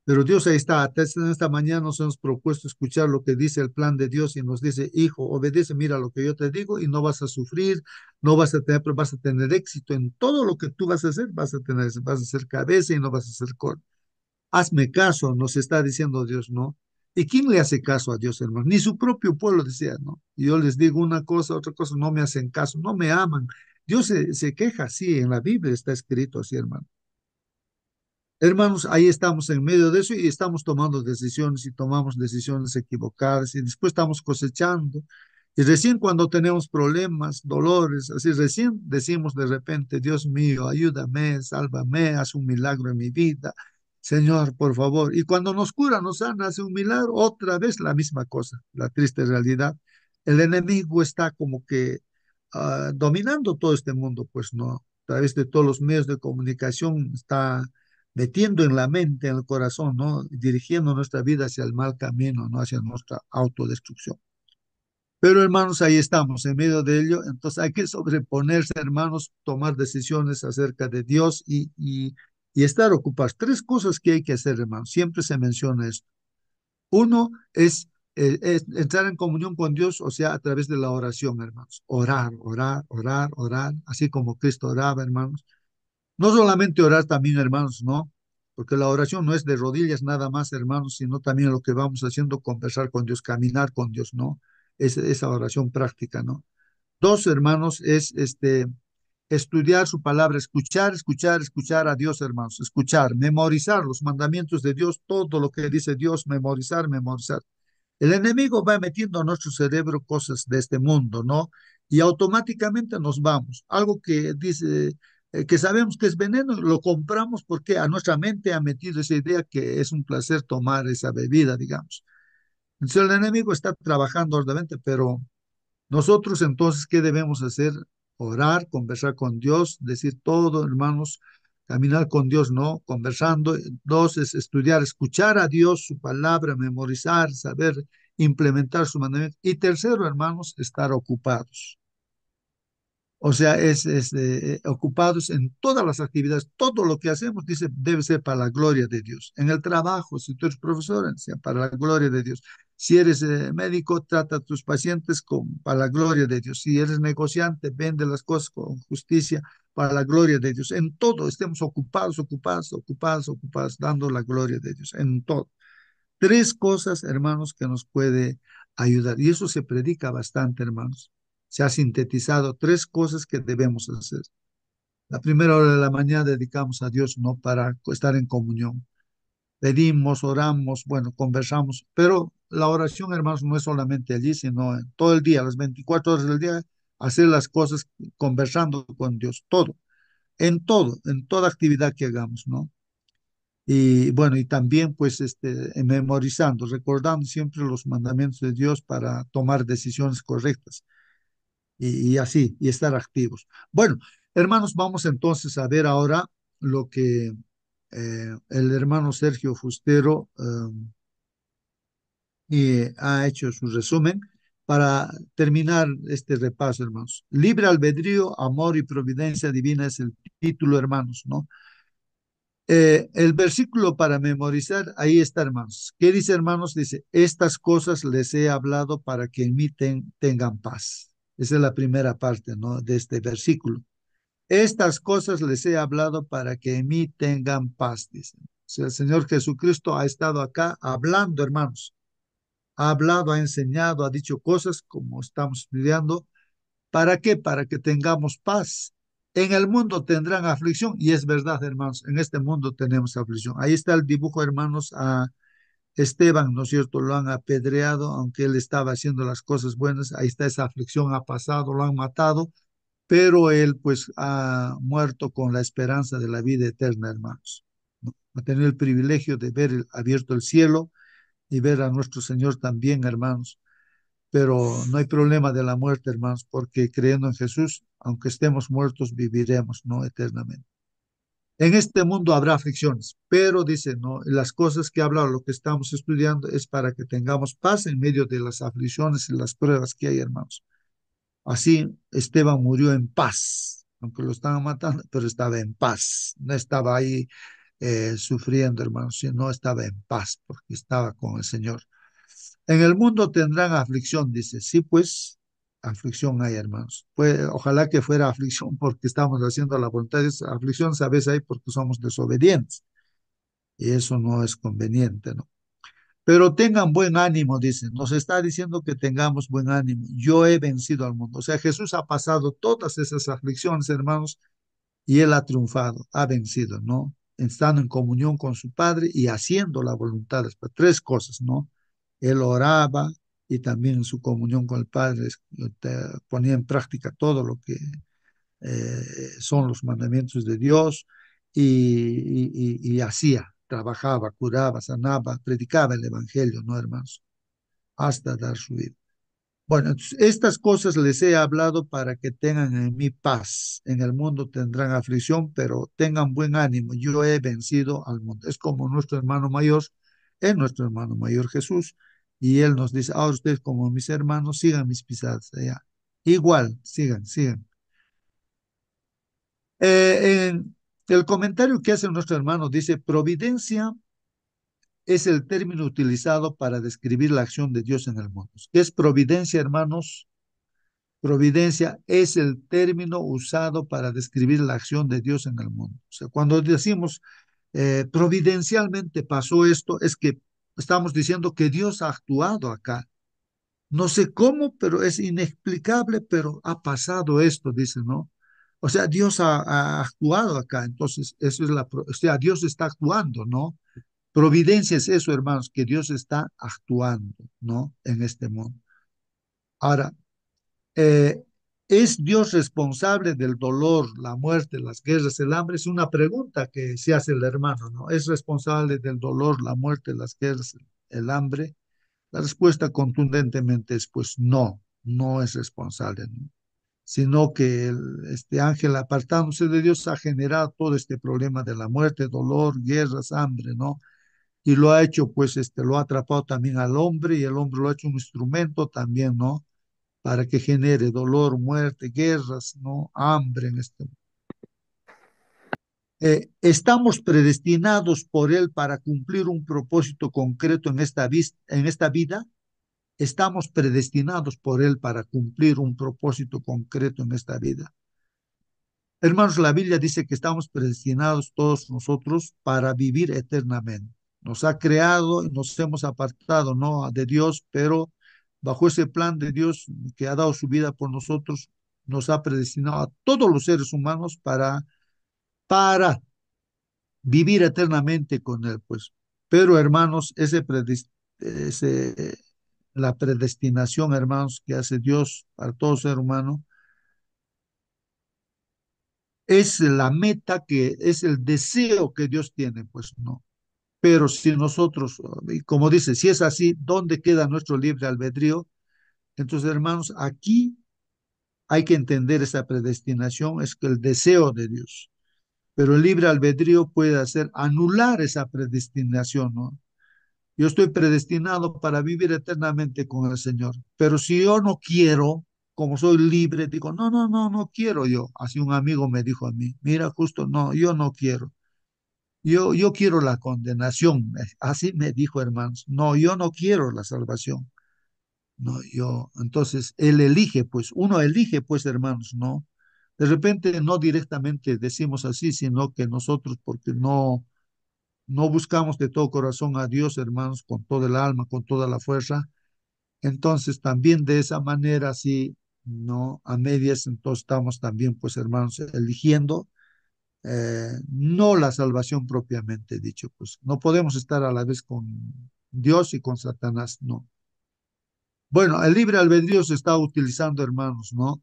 Speaker 1: Pero Dios ahí está. Hasta esta mañana nos hemos propuesto escuchar lo que dice el plan de Dios y nos dice, hijo, obedece, mira lo que yo te digo y no vas a sufrir, no vas a tener, pero vas a tener éxito en todo lo que tú vas a hacer, vas a ser cabeza y no vas a ser cola. Hazme caso, nos está diciendo Dios, ¿no? ¿Y quién le hace caso a Dios, hermano? Ni su propio pueblo decía, ¿no? Y yo les digo una cosa, otra cosa, no me hacen caso, no me aman. Dios se queja así, en la Biblia está escrito así, hermano. Hermanos, ahí estamos en medio de eso y estamos tomando decisiones y tomamos decisiones equivocadas y después estamos cosechando. Y recién cuando tenemos problemas, dolores, así recién decimos de repente, Dios mío, ayúdame, sálvame, haz un milagro en mi vida. Señor, por favor. Y cuando nos cura, nos sana, hace un milagro, otra vez la misma cosa, la triste realidad. El enemigo está como que dominando todo este mundo, pues no, a través de todos los medios de comunicación está metiendo en la mente, en el corazón, ¿no? Dirigiendo nuestra vida hacia el mal camino, ¿no? Hacia nuestra autodestrucción. Pero hermanos, ahí estamos, en medio de ello. Entonces hay que sobreponerse, hermanos, tomar decisiones acerca de Dios y estar ocupados. Tres cosas que hay que hacer, hermanos. Siempre se menciona esto. Uno es entrar en comunión con Dios, o sea, a través de la oración, hermanos. Orar, orar, orar, orar, así como Cristo oraba, hermanos. No solamente orar también, hermanos, no, porque la oración no es de rodillas nada más, hermanos, sino también lo que vamos haciendo, conversar con Dios, caminar con Dios, ¿no? Esa oración práctica, ¿no? Dos, hermanos, es estudiar su palabra, escuchar, escuchar, escuchar a Dios, hermanos, escuchar, memorizar los mandamientos de Dios, todo lo que dice Dios, memorizar, memorizar. El enemigo va metiendo a nuestro cerebro cosas de este mundo, ¿no? Y automáticamente nos vamos. Algo que dice, que sabemos que es veneno, lo compramos porque a nuestra mente ha metido esa idea que es un placer tomar esa bebida, digamos. Entonces el enemigo está trabajando arduamente, pero nosotros entonces, ¿qué debemos hacer? Orar, conversar con Dios, decir todo, hermanos, caminar con Dios, ¿no? Conversando. Dos es estudiar, escuchar a Dios, su palabra, memorizar, saber implementar su mandamiento. Y tercero, hermanos, estar ocupados. O sea, ocupados en todas las actividades, todo lo que hacemos, dice, debe ser para la gloria de Dios. En el trabajo, si tú eres profesor, sea para la gloria de Dios. Si eres médico, trata a tus pacientes para la gloria de Dios. Si eres negociante, vende las cosas con justicia para la gloria de Dios. En todo, estemos ocupados, ocupados, ocupados, ocupados, dando la gloria de Dios, en todo. Tres cosas, hermanos, que nos puede ayudar. Y eso se predica bastante, hermanos. Se ha sintetizado tres cosas que debemos hacer. La primera hora de la mañana dedicamos a Dios, ¿no? Para estar en comunión. Pedimos, oramos, bueno, conversamos, pero la oración, hermanos, no es solamente allí, sino en todo el día, las 24 horas del día, hacer las cosas conversando con Dios, todo, en toda actividad que hagamos, ¿no? Y bueno, y también pues memorizando, recordando siempre los mandamientos de Dios para tomar decisiones correctas y así, y estar activos. Bueno, hermanos, vamos entonces a ver ahora lo que el hermano Sergio Fustero ha hecho su resumen para terminar este repaso, hermanos. Libre albedrío, amor y providencia divina es el título, hermanos, ¿no? El versículo para memorizar, ahí está, hermanos. ¿Qué dice, hermanos? Dice, estas cosas les he hablado para que en mí tengan paz. Esa es la primera parte, ¿no? De este versículo. Estas cosas les he hablado para que en mí tengan paz, dice. O sea, el Señor Jesucristo ha estado acá hablando, hermanos. Ha hablado, ha enseñado, ha dicho cosas como estamos estudiando. ¿Para qué? Para que tengamos paz. En el mundo tendrán aflicción, y es verdad, hermanos, en este mundo tenemos aflicción. Ahí está el dibujo, hermanos, a Esteban, ¿no es cierto? Lo han apedreado, aunque él estaba haciendo las cosas buenas. Ahí está esa aflicción, ha pasado, lo han matado, pero él pues ha muerto con la esperanza de la vida eterna, hermanos. ¿No? Ha tenido el privilegio de ver abierto el cielo y ver a nuestro Señor también, hermanos, pero no hay problema de la muerte, hermanos, porque creyendo en Jesús, aunque estemos muertos, viviremos, ¿no? Eternamente. En este mundo habrá aflicciones, pero dice, no, las cosas que habla, lo que estamos estudiando es para que tengamos paz en medio de las aflicciones y las pruebas que hay, hermanos. Así Esteban murió en paz, aunque lo estaban matando, pero estaba en paz, no estaba ahí sufriendo, hermanos, sino estaba en paz porque estaba con el Señor. En el mundo tendrán aflicción, dice. Sí, pues, aflicción hay, hermanos. Pues, ojalá que fuera aflicción porque estamos haciendo la voluntad de Dios. Aflicción, sabes, hay porque somos desobedientes. Y eso no es conveniente, ¿no? Pero tengan buen ánimo, dice. Nos está diciendo que tengamos buen ánimo. Yo he vencido al mundo. O sea, Jesús ha pasado todas esas aflicciones, hermanos, y él ha triunfado, ha vencido, ¿no? Estando en comunión con su Padre y haciendo la voluntad. Tres cosas, ¿no? Él oraba y también en su comunión con el Padre ponía en práctica todo lo que son los mandamientos de Dios y hacía, trabajaba, curaba, sanaba, predicaba el Evangelio, ¿no, hermanos? Hasta dar su vida. Bueno, entonces, estas cosas les he hablado para que tengan en mí paz. En el mundo tendrán aflicción, pero tengan buen ánimo. Yo he vencido al mundo. Es como nuestro hermano mayor, es nuestro hermano mayor Jesús. Y él nos dice, ahora ustedes como mis hermanos, sigan mis pisadas allá. Igual, sigan, sigan. En el comentario que hace nuestro hermano dice, providencia es el término utilizado para describir la acción de Dios en el mundo. ¿Qué es providencia, hermanos? Providencia es el término usado para describir la acción de Dios en el mundo. O sea, cuando decimos providencialmente pasó esto, es que estamos diciendo que Dios ha actuado acá. No sé cómo, pero es inexplicable, pero ha pasado esto, dice, ¿no? O sea, Dios ha actuado acá, entonces eso es o sea, Dios está actuando, ¿no? Providencia es eso, hermanos, que Dios está actuando, ¿no? En este mundo. Ahora, eh, ¿es Dios responsable del dolor, la muerte, las guerras, el hambre? Es una pregunta que se hace el hermano, ¿no? ¿Es responsable del dolor, la muerte, las guerras, el hambre? La respuesta contundentemente es pues no, no es responsable, ¿no? Sino que este ángel apartándose de Dios ha generado todo este problema de la muerte, dolor, guerras, hambre, ¿no? Y lo ha hecho, pues, lo ha atrapado también al hombre y el hombre lo ha hecho un instrumento también, ¿no? Para que genere dolor, muerte, guerras, ¿no? Hambre en este mundo. Estamos predestinados por Él para cumplir un propósito concreto en esta vida. Estamos predestinados por Él para cumplir un propósito concreto en esta vida. Hermanos, la Biblia dice que estamos predestinados todos nosotros para vivir eternamente. Nos ha creado y nos hemos apartado, ¿no? De Dios, pero bajo ese plan de Dios que ha dado su vida por nosotros, nos ha predestinado a todos los seres humanos para vivir eternamente con Él, pues. Pero, hermanos, ese, la predestinación, hermanos, que hace Dios para todo ser humano, es la meta que es el deseo que Dios tiene, pues no. Pero si nosotros, y como dice, si es así, ¿dónde queda nuestro libre albedrío? Entonces, hermanos, aquí hay que entender esa predestinación, es que el deseo de Dios. Pero el libre albedrío puede hacer anular esa predestinación, ¿no? Yo estoy predestinado para vivir eternamente con el Señor, pero si yo no quiero, como soy libre, digo, no, no, no, no quiero yo. Así un amigo me dijo a mí, mira, justo, no, yo no quiero. Yo quiero la condenación. Así me dijo, hermanos, no, yo no quiero la salvación. No, entonces, él elige, pues, uno elige, pues, hermanos, ¿no? De repente no directamente decimos así, sino que nosotros, porque no buscamos de todo corazón a Dios, hermanos, con todo el alma, con toda la fuerza. Entonces, también de esa manera, sí, ¿no? A medias, entonces estamos también, pues, hermanos, eligiendo no la salvación propiamente dicho, pues no podemos estar a la vez con Dios y con Satanás, no. Bueno, el libre albedrío se está utilizando, hermanos, ¿no?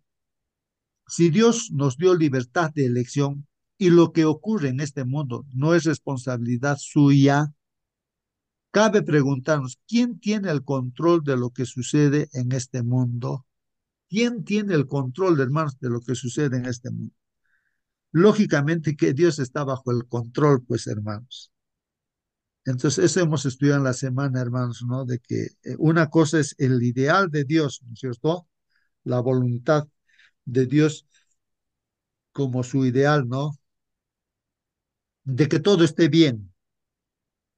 Speaker 1: Si Dios nos dio libertad de elección y lo que ocurre en este mundo no es responsabilidad suya, cabe preguntarnos, ¿quién tiene el control de lo que sucede en este mundo? ¿Quién tiene el control, hermanos, de lo que sucede en este mundo? Lógicamente que Dios está bajo el control, pues hermanos. Entonces, eso hemos estudiado en la semana, hermanos, ¿no? De que una cosa es el ideal de Dios, ¿no es cierto? La voluntad de Dios como su ideal, ¿no? De que todo esté bien,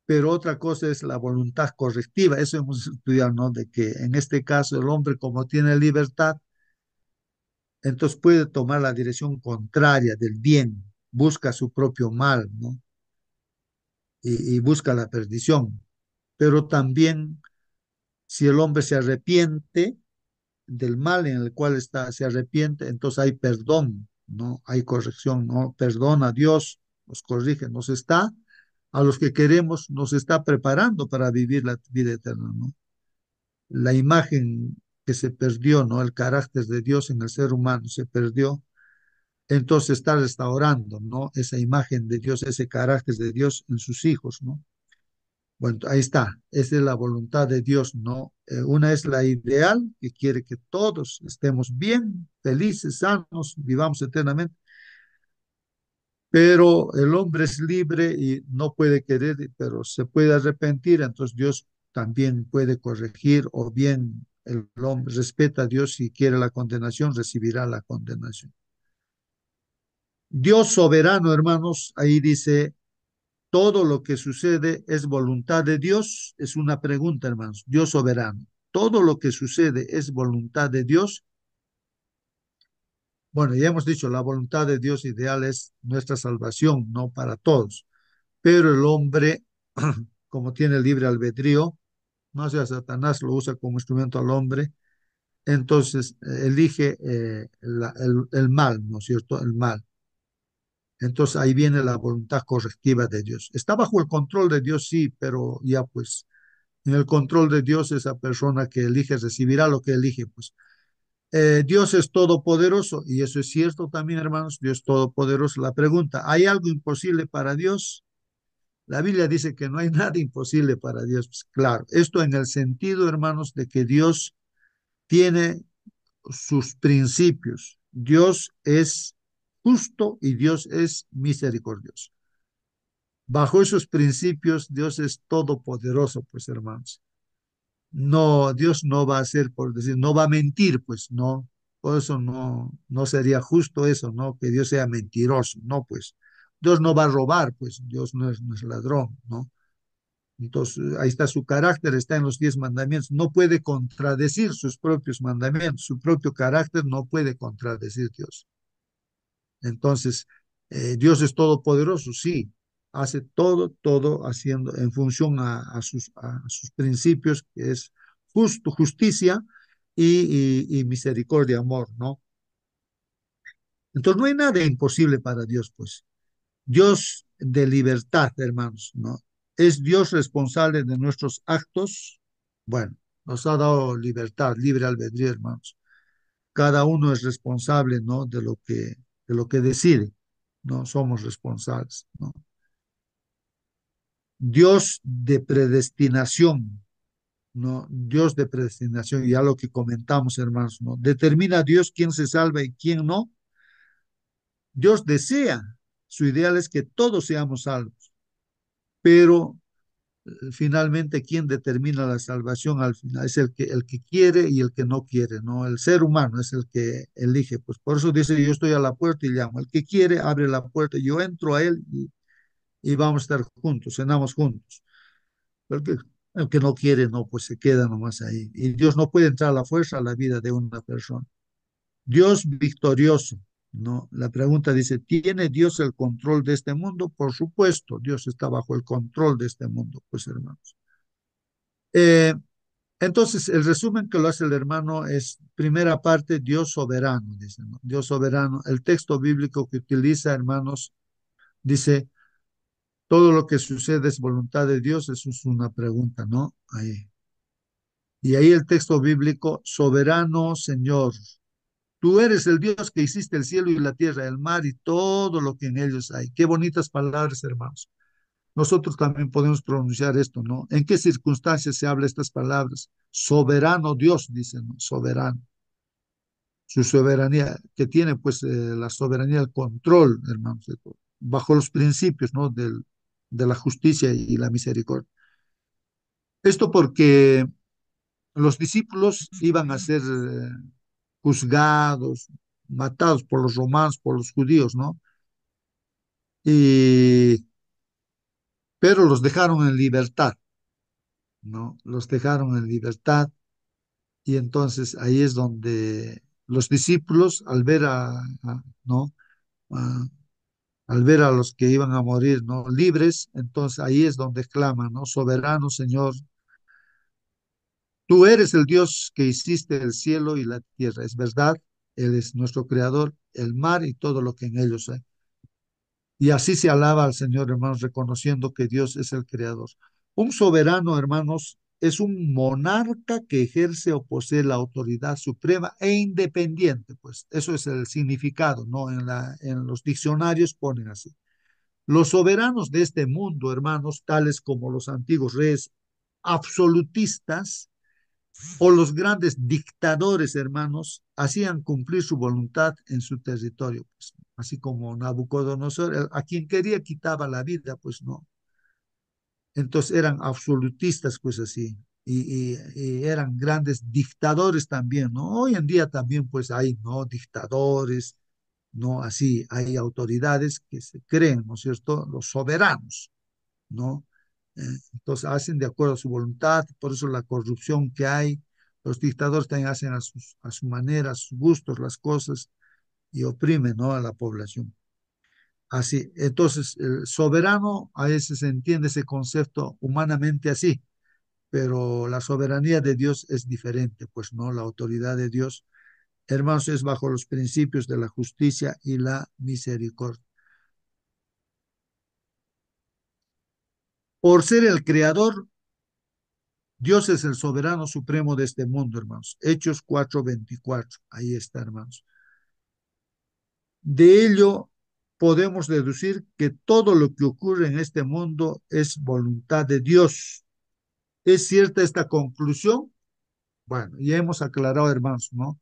Speaker 1: pero otra cosa es la voluntad correctiva, eso hemos estudiado, ¿no? De que en este caso el hombre como tiene libertad, entonces puede tomar la dirección contraria del bien, busca su propio mal, ¿no? Y busca la perdición. Pero también si el hombre se arrepiente del mal en el cual está, se arrepiente, entonces hay perdón, ¿no? Hay corrección, ¿no? Perdona a Dios, nos corrige, nos está, a los que queremos, nos está preparando para vivir la vida eterna, ¿no? La imagen que se perdió, ¿no? El carácter de Dios en el ser humano se perdió, entonces está restaurando, ¿no? Esa imagen de Dios, ese carácter de Dios en sus hijos, ¿no? Bueno, ahí está, esa es la voluntad de Dios, ¿no? Una es la ideal, que quiere que todos estemos bien, felices, sanos, vivamos eternamente, pero el hombre es libre y no puede querer, pero se puede arrepentir, entonces Dios también puede corregir, o bien el hombre respeta a Dios, si quiere la condenación, recibirá la condenación. Dios soberano, hermanos, ahí dice, todo lo que sucede es voluntad de Dios, es una pregunta, hermanos. Dios soberano. Todo lo que sucede es voluntad de Dios. Bueno, ya hemos dicho, la voluntad de Dios ideal es nuestra salvación, no para todos. Pero el hombre, como tiene libre albedrío, no sea Satanás lo usa como instrumento al hombre, entonces elige el mal, ¿no es cierto? El mal. Entonces ahí viene la voluntad correctiva de Dios. Está bajo el control de Dios, sí, pero ya pues en el control de Dios, esa persona que elige recibirá lo que elige, pues. Dios es todopoderoso, y eso es cierto también, hermanos, Dios es todopoderoso. La pregunta, ¿hay algo imposible para Dios? La Biblia dice que no hay nada imposible para Dios. Pues claro, esto en el sentido, hermanos, de que Dios tiene sus principios. Dios es justo y Dios es misericordioso. Bajo esos principios, Dios es todopoderoso, pues, hermanos. No, Dios no va a hacer, por decir, no va a mentir, pues no, por eso no sería justo eso, ¿no? Que Dios sea mentiroso, no, pues Dios no va a robar, pues Dios no es ladrón, ¿no? Entonces, ahí está su carácter, está en los 10 mandamientos, no puede contradecir sus propios mandamientos, su propio carácter no puede contradecir Dios. Entonces, Dios es todopoderoso, sí, hace todo haciendo en función a sus principios, que es justicia y misericordia, amor, ¿no? Entonces, no hay nada imposible para Dios, pues. Dios de libertad, hermanos, ¿no? ¿Es Dios responsable de nuestros actos? Bueno, nos ha dado libertad, libre albedrío, hermanos. Cada uno es responsable, ¿no? De lo que decide, ¿no? Somos responsables, ¿no? Dios de predestinación, ¿no? Dios de predestinación, ya lo que comentamos, hermanos, ¿no? Determina a Dios quién se salva y quién no. Dios desea, su ideal es que todos seamos salvos, pero finalmente quien determina la salvación al final es el que quiere y el que no quiere, ¿no? El ser humano es el que elige, pues por eso dice, yo estoy a la puerta y llamo. El que quiere abre la puerta, yo entro a él y vamos a estar juntos, cenamos juntos. El que no quiere, no, pues se queda nomás ahí. Y Dios no puede entrar a la fuerza a la vida de una persona. Dios victorioso, ¿no? La pregunta dice, ¿tiene Dios el control de este mundo? Por supuesto, Dios está bajo el control de este mundo, pues hermanos. Eh, entonces, el resumen que lo hace el hermano es, primera parte, Dios soberano, dice, ¿no? Dios soberano. El texto bíblico que utiliza, hermanos, dice, todo lo que sucede es voluntad de Dios, eso es una pregunta, ¿no? Ahí. Y ahí el texto bíblico, soberano Señor, tú eres el Dios que hiciste el cielo y la tierra, el mar y todo lo que en ellos hay. Qué bonitas palabras, hermanos. Nosotros también podemos pronunciar esto, ¿no? ¿En qué circunstancias se habla estas palabras? Soberano Dios, dicen, ¿no? Soberano. su soberanía, que tiene pues la soberanía, el control, hermanos, de todo, bajo los principios, ¿no? De la justicia y la misericordia. Esto porque los discípulos iban a ser juzgados, matados por los romanos, por los judíos, ¿no? Y, pero los dejaron en libertad, ¿no? Los dejaron en libertad y entonces ahí es donde los discípulos, al ver ¿no? A- al ver a los que iban a morir, ¿no? Libres, entonces ahí es donde claman, ¿no? Soberano Señor, tú eres el Dios que hiciste el cielo y la tierra, es verdad, Él es nuestro creador, el mar y todo lo que en ellos hay. Y así se alaba al Señor, hermanos, reconociendo que Dios es el creador. Un soberano, hermanos, es un monarca que ejerce o posee la autoridad suprema e independiente, pues eso es el significado, ¿no? En los diccionarios ponen así. Los soberanos de este mundo, hermanos, tales como los antiguos reyes absolutistas o los grandes dictadores, hermanos, hacían cumplir su voluntad en su territorio, pues, así como Nabucodonosor, a quien quería quitaba la vida, pues no. Entonces eran absolutistas, pues así, y eran grandes dictadores también, ¿no? Hoy en día también, pues hay, ¿no? Dictadores, ¿no? Así, hay autoridades que se creen, ¿no es cierto? Los soberanos, ¿no? Entonces hacen de acuerdo a su voluntad, por eso la corrupción que hay, los dictadores también hacen a su manera, a sus gustos las cosas y oprimen, ¿no? A la población. Así, entonces, el soberano, a veces se entiende ese concepto humanamente así, pero la soberanía de Dios es diferente, pues no, la autoridad de Dios, hermanos, es bajo los principios de la justicia y la misericordia. Por ser el creador, Dios es el soberano supremo de este mundo, hermanos. Hechos 4:24. Ahí está, hermanos. De ello podemos deducir que todo lo que ocurre en este mundo es voluntad de Dios. ¿Es cierta esta conclusión? Bueno, ya hemos aclarado, hermanos, ¿no?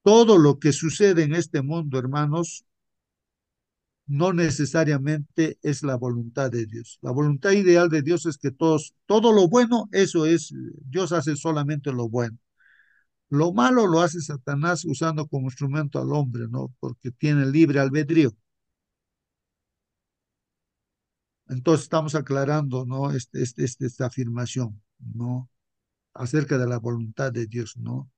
Speaker 1: Todo lo que sucede en este mundo, hermanos, no necesariamente es la voluntad de Dios. La voluntad ideal de Dios es que todo lo bueno, eso es, Dios hace solamente lo bueno. Lo malo lo hace Satanás usando como instrumento al hombre, ¿no? Porque tiene libre albedrío. Entonces estamos aclarando, ¿no? Esta afirmación, ¿no? Acerca de la voluntad de Dios, ¿no?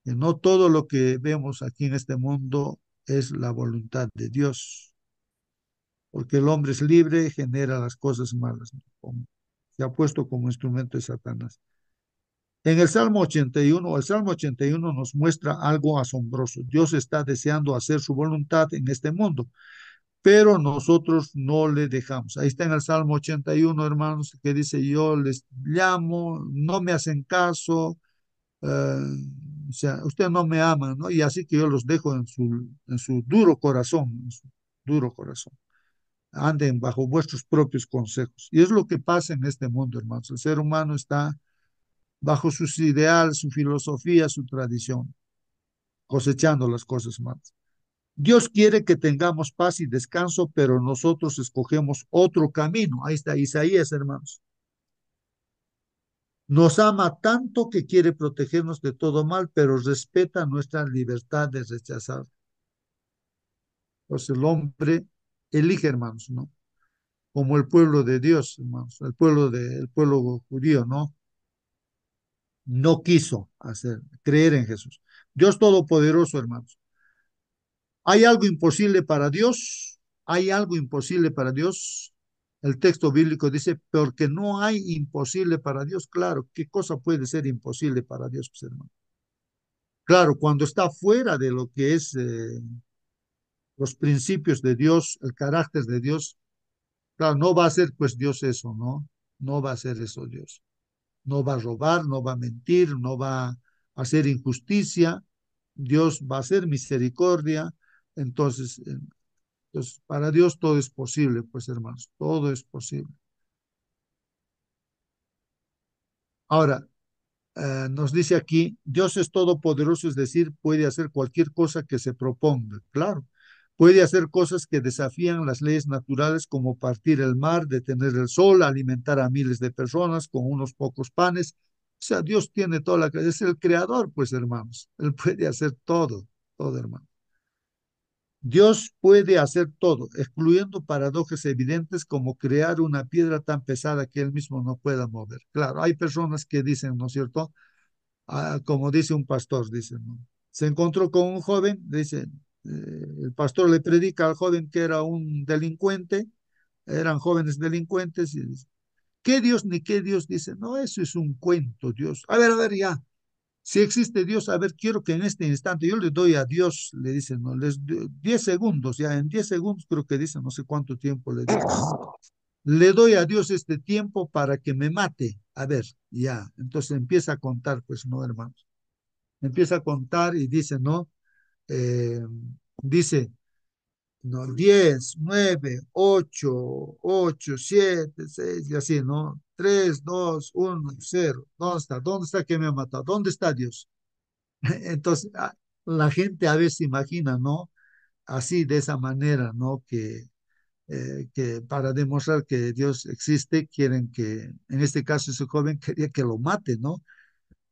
Speaker 1: Que no todo lo que vemos aquí en este mundo es la voluntad de Dios, porque el hombre es libre, genera las cosas malas, ¿no? Se ha puesto como instrumento de Satanás. En el Salmo 81, el Salmo 81 nos muestra algo asombroso. Dios está deseando hacer su voluntad en este mundo, pero nosotros no le dejamos. Ahí está en el Salmo 81, hermanos, que dice, yo les llamo, no me hacen caso, o sea, usted no me ama, ¿no? Y así que yo los dejo en su duro corazón, en su duro corazón. Anden bajo vuestros propios consejos. Y es lo que pasa en este mundo, hermanos. El ser humano está bajo sus ideales, su filosofía, su tradición, cosechando las cosas malas. Dios quiere que tengamos paz y descanso, pero nosotros escogemos otro camino. Ahí está Isaías, hermanos. Nos ama tanto que quiere protegernos de todo mal, pero respeta nuestra libertad de rechazar. Pues el hombre elige, hermanos, ¿no? Como el pueblo de Dios, hermanos, el pueblo judío, ¿no? No quiso creer en Jesús. Dios Todopoderoso, hermanos. ¿Hay algo imposible para Dios? ¿Hay algo imposible para Dios? El texto bíblico dice, porque no hay imposible para Dios. Claro, ¿qué cosa puede ser imposible para Dios, pues, hermano? Claro, cuando está fuera de lo que es los principios de Dios, el carácter de Dios, claro, no va a ser pues Dios eso, ¿no? No va a ser eso Dios. No va a robar, no va a mentir, no va a hacer injusticia. Dios va a hacer misericordia. Entonces, entonces, para Dios todo es posible, pues hermanos, todo es posible. Ahora, nos dice aquí, Dios es todopoderoso, es decir, puede hacer cualquier cosa que se proponga, claro. Puede hacer cosas que desafían las leyes naturales, como partir el mar, detener el sol, alimentar a miles de personas con unos pocos panes. O sea, Dios tiene toda la... Es el creador, pues, hermanos. Él puede hacer todo, todo, hermano. Dios puede hacer todo, excluyendo paradojas evidentes como crear una piedra tan pesada que él mismo no pueda mover. Claro, hay personas que dicen, ¿no es cierto? Como dice un pastor, dice, ¿no? Se encontró con un joven, dice, el pastor le predica al joven que era un delincuente, eran jóvenes delincuentes, y dice, ¿qué Dios ni qué Dios? Dice, no, eso es un cuento, Dios. A ver, ya. Si existe Dios, a ver, quiero que en este instante yo le doy a Dios, le dice, no, 10 segundos, ya en 10 segundos creo que dice, no sé cuánto tiempo le dio. Le doy a Dios este tiempo para que me mate. A ver, ya. Entonces empieza a contar, pues no, hermanos. Empieza a contar y dice, ¿no? Eh, dice, no, 10, 9, 8, 7, 6 y así, ¿no? 3, 2, 1, 0. ¿Dónde está? ¿Dónde está que me ha matado? ¿Dónde está Dios? Entonces, la gente a veces imagina, ¿no? Así, de esa manera, ¿no? Que para demostrar que Dios existe, quieren que, en este caso, ese joven quería que lo mate, ¿no?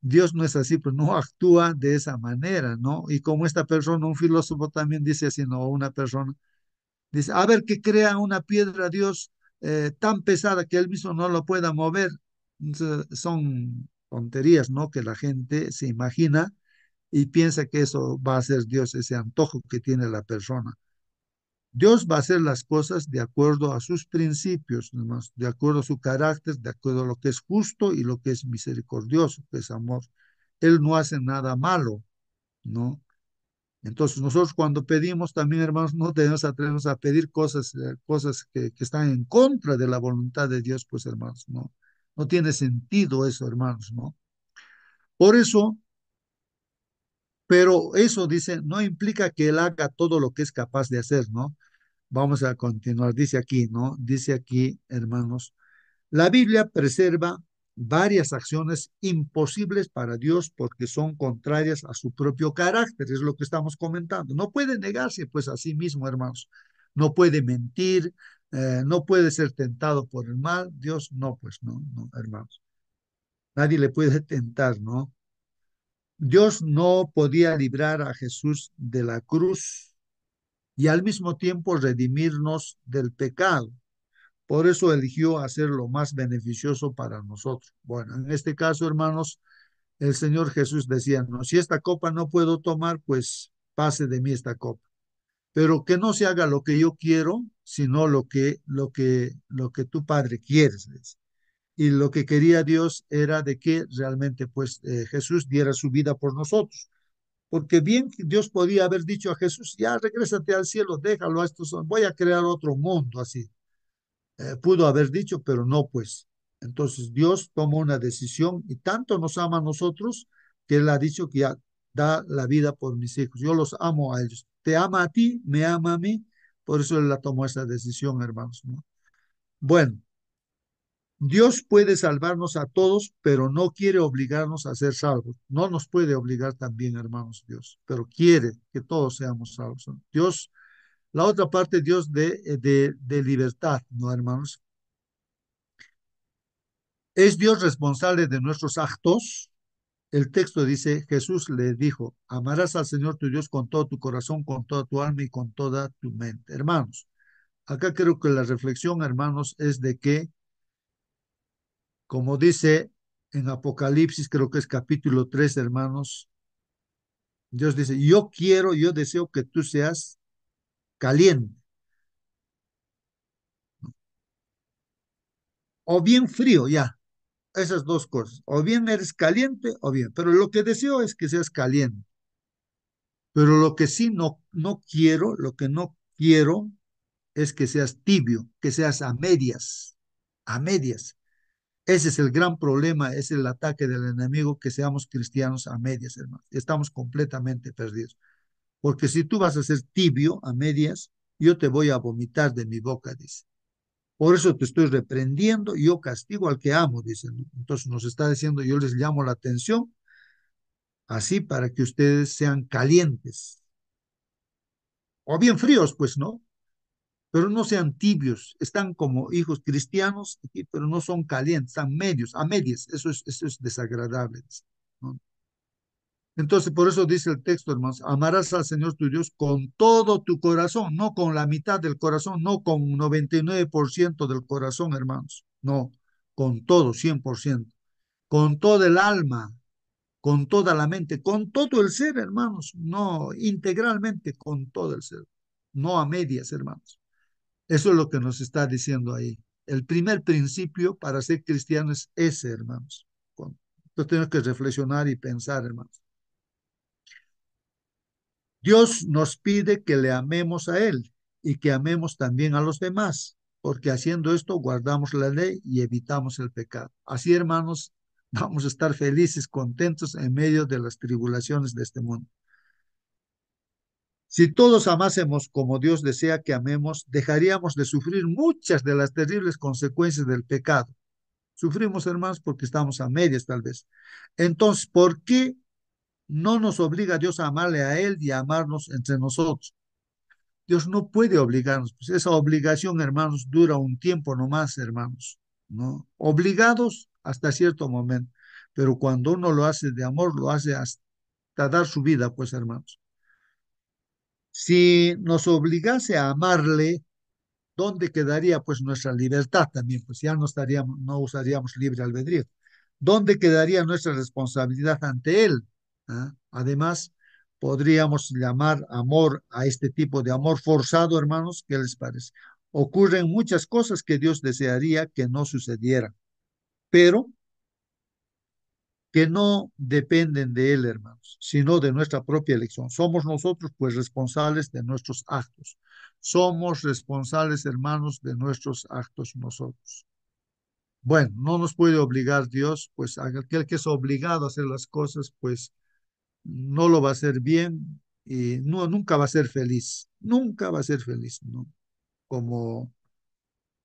Speaker 1: Dios no es así, pues no actúa de esa manera, ¿no? Y como esta persona, un filósofo también dice así, ¿no? Una persona dice, a ver que crea una piedra, Dios, tan pesada que él mismo no lo pueda mover. Entonces, son tonterías, ¿no? Que la gente se imagina y piensa que eso va a ser Dios, ese antojo que tiene la persona. Dios va a hacer las cosas de acuerdo a sus principios, nomás, de acuerdo a su carácter, de acuerdo a lo que es justo y lo que es misericordioso, que es amor. Él no hace nada malo, ¿no? Entonces nosotros cuando pedimos también, hermanos, no debemos atrevernos a pedir cosas, cosas que están en contra de la voluntad de Dios, pues hermanos, no. No tiene sentido eso, hermanos, ¿no? Por eso, pero eso dice, no implica que Él haga todo lo que es capaz de hacer, ¿no? Vamos a continuar, dice aquí, ¿no? Dice aquí, hermanos, la Biblia preserva varias acciones imposibles para Dios porque son contrarias a su propio carácter, es lo que estamos comentando. No puede negarse pues a sí mismo, hermanos. No puede mentir, no puede ser tentado por el mal. Dios no, pues no, no, hermanos. Nadie le puede tentar, ¿no? Dios no podía librar a Jesús de la cruz y al mismo tiempo redimirnos del pecado. Por eso eligió hacer lo más beneficioso para nosotros. Bueno, en este caso, hermanos, el Señor Jesús decía, no, si esta copa no puedo tomar, pues pase de mí esta copa. Pero que no se haga lo que yo quiero, sino lo que tu Padre quieres. Y lo que quería Dios era de que realmente, pues, Jesús diera su vida por nosotros. Porque bien Dios podía haber dicho a Jesús, ya regrésate al cielo, déjalo a estos, voy a crear otro mundo así. Pudo haber dicho, pero no, pues. Entonces Dios tomó una decisión y tanto nos ama a nosotros que Él ha dicho que ya da la vida por mis hijos. Yo los amo a ellos. Te ama a ti, me ama a mí. Por eso Él la tomó esa decisión, hermanos, ¿no? Bueno, Dios puede salvarnos a todos, pero no quiere obligarnos a ser salvos. No nos puede obligar también, hermanos, Dios, pero quiere que todos seamos salvos, ¿no? Dios, la otra parte, Dios de libertad, ¿no, hermanos? ¿Es Dios responsable de nuestros actos? El texto dice, Jesús le dijo, amarás al Señor tu Dios con todo tu corazón, con toda tu alma y con toda tu mente. Hermanos, acá creo que la reflexión, hermanos, es de que, como dice en Apocalipsis, creo que es capítulo 3, hermanos, Dios dice, yo quiero, yo deseo que tú seas caliente o bien frío, ya, esas dos cosas, o bien eres caliente o bien, pero lo que deseo es que seas caliente. Pero lo que sí no quiero, lo que no quiero es que seas tibio, que seas a medias, a medias. Ese es el gran problema, es el ataque del enemigo, que seamos cristianos a medias, hermano. Estamos completamente perdidos. Porque si tú vas a ser tibio a medias, yo te voy a vomitar de mi boca, dice. Por eso te estoy reprendiendo y yo castigo al que amo, dice, ¿no? Entonces nos está diciendo, yo les llamo la atención así para que ustedes sean calientes o bien fríos, pues, ¿no? Pero no sean tibios, están como hijos cristianos, pero no son calientes, están medios, a medias, eso es desagradable, ¿no? Entonces, por eso dice el texto, hermanos, amarás al Señor tu Dios con todo tu corazón, no con la mitad del corazón, no con 99% del corazón, hermanos, no, con todo, 100%, con toda el alma, con toda la mente, con todo el ser, hermanos, no, integralmente con todo el ser, no a medias, hermanos. Eso es lo que nos está diciendo ahí. El primer principio para ser cristiano es ese, hermanos. Entonces tenemos que reflexionar y pensar, hermanos. Dios nos pide que le amemos a Él y que amemos también a los demás, porque haciendo esto guardamos la ley y evitamos el pecado. Así, hermanos, vamos a estar felices, contentos en medio de las tribulaciones de este mundo. Si todos amásemos como Dios desea que amemos, dejaríamos de sufrir muchas de las terribles consecuencias del pecado. Sufrimos, hermanos, porque estamos a medias tal vez. Entonces, ¿por qué no nos obliga Dios a amarle a Él y a amarnos entre nosotros? Dios no puede obligarnos, pues esa obligación, hermanos, dura un tiempo nomás, hermanos, ¿no? Obligados hasta cierto momento, pero cuando uno lo hace de amor, lo hace hasta dar su vida, pues, hermanos. Si nos obligase a amarle, ¿dónde quedaría pues nuestra libertad también? Pues ya no estaríamos, no usaríamos libre albedrío. ¿Dónde quedaría nuestra responsabilidad ante Él? ¿Ah? Además, podríamos llamar amor a este tipo de amor forzado, hermanos. ¿Qué les parece? Ocurren muchas cosas que Dios desearía que no sucedieran, pero que no dependen de Él, hermanos, sino de nuestra propia elección. Somos nosotros, pues, responsables de nuestros actos. Somos responsables, hermanos, de nuestros actos nosotros. Bueno, no nos puede obligar Dios, pues aquel que es obligado a hacer las cosas, pues no lo va a hacer bien y no, nunca va a ser feliz, nunca va a ser feliz, ¿no? Como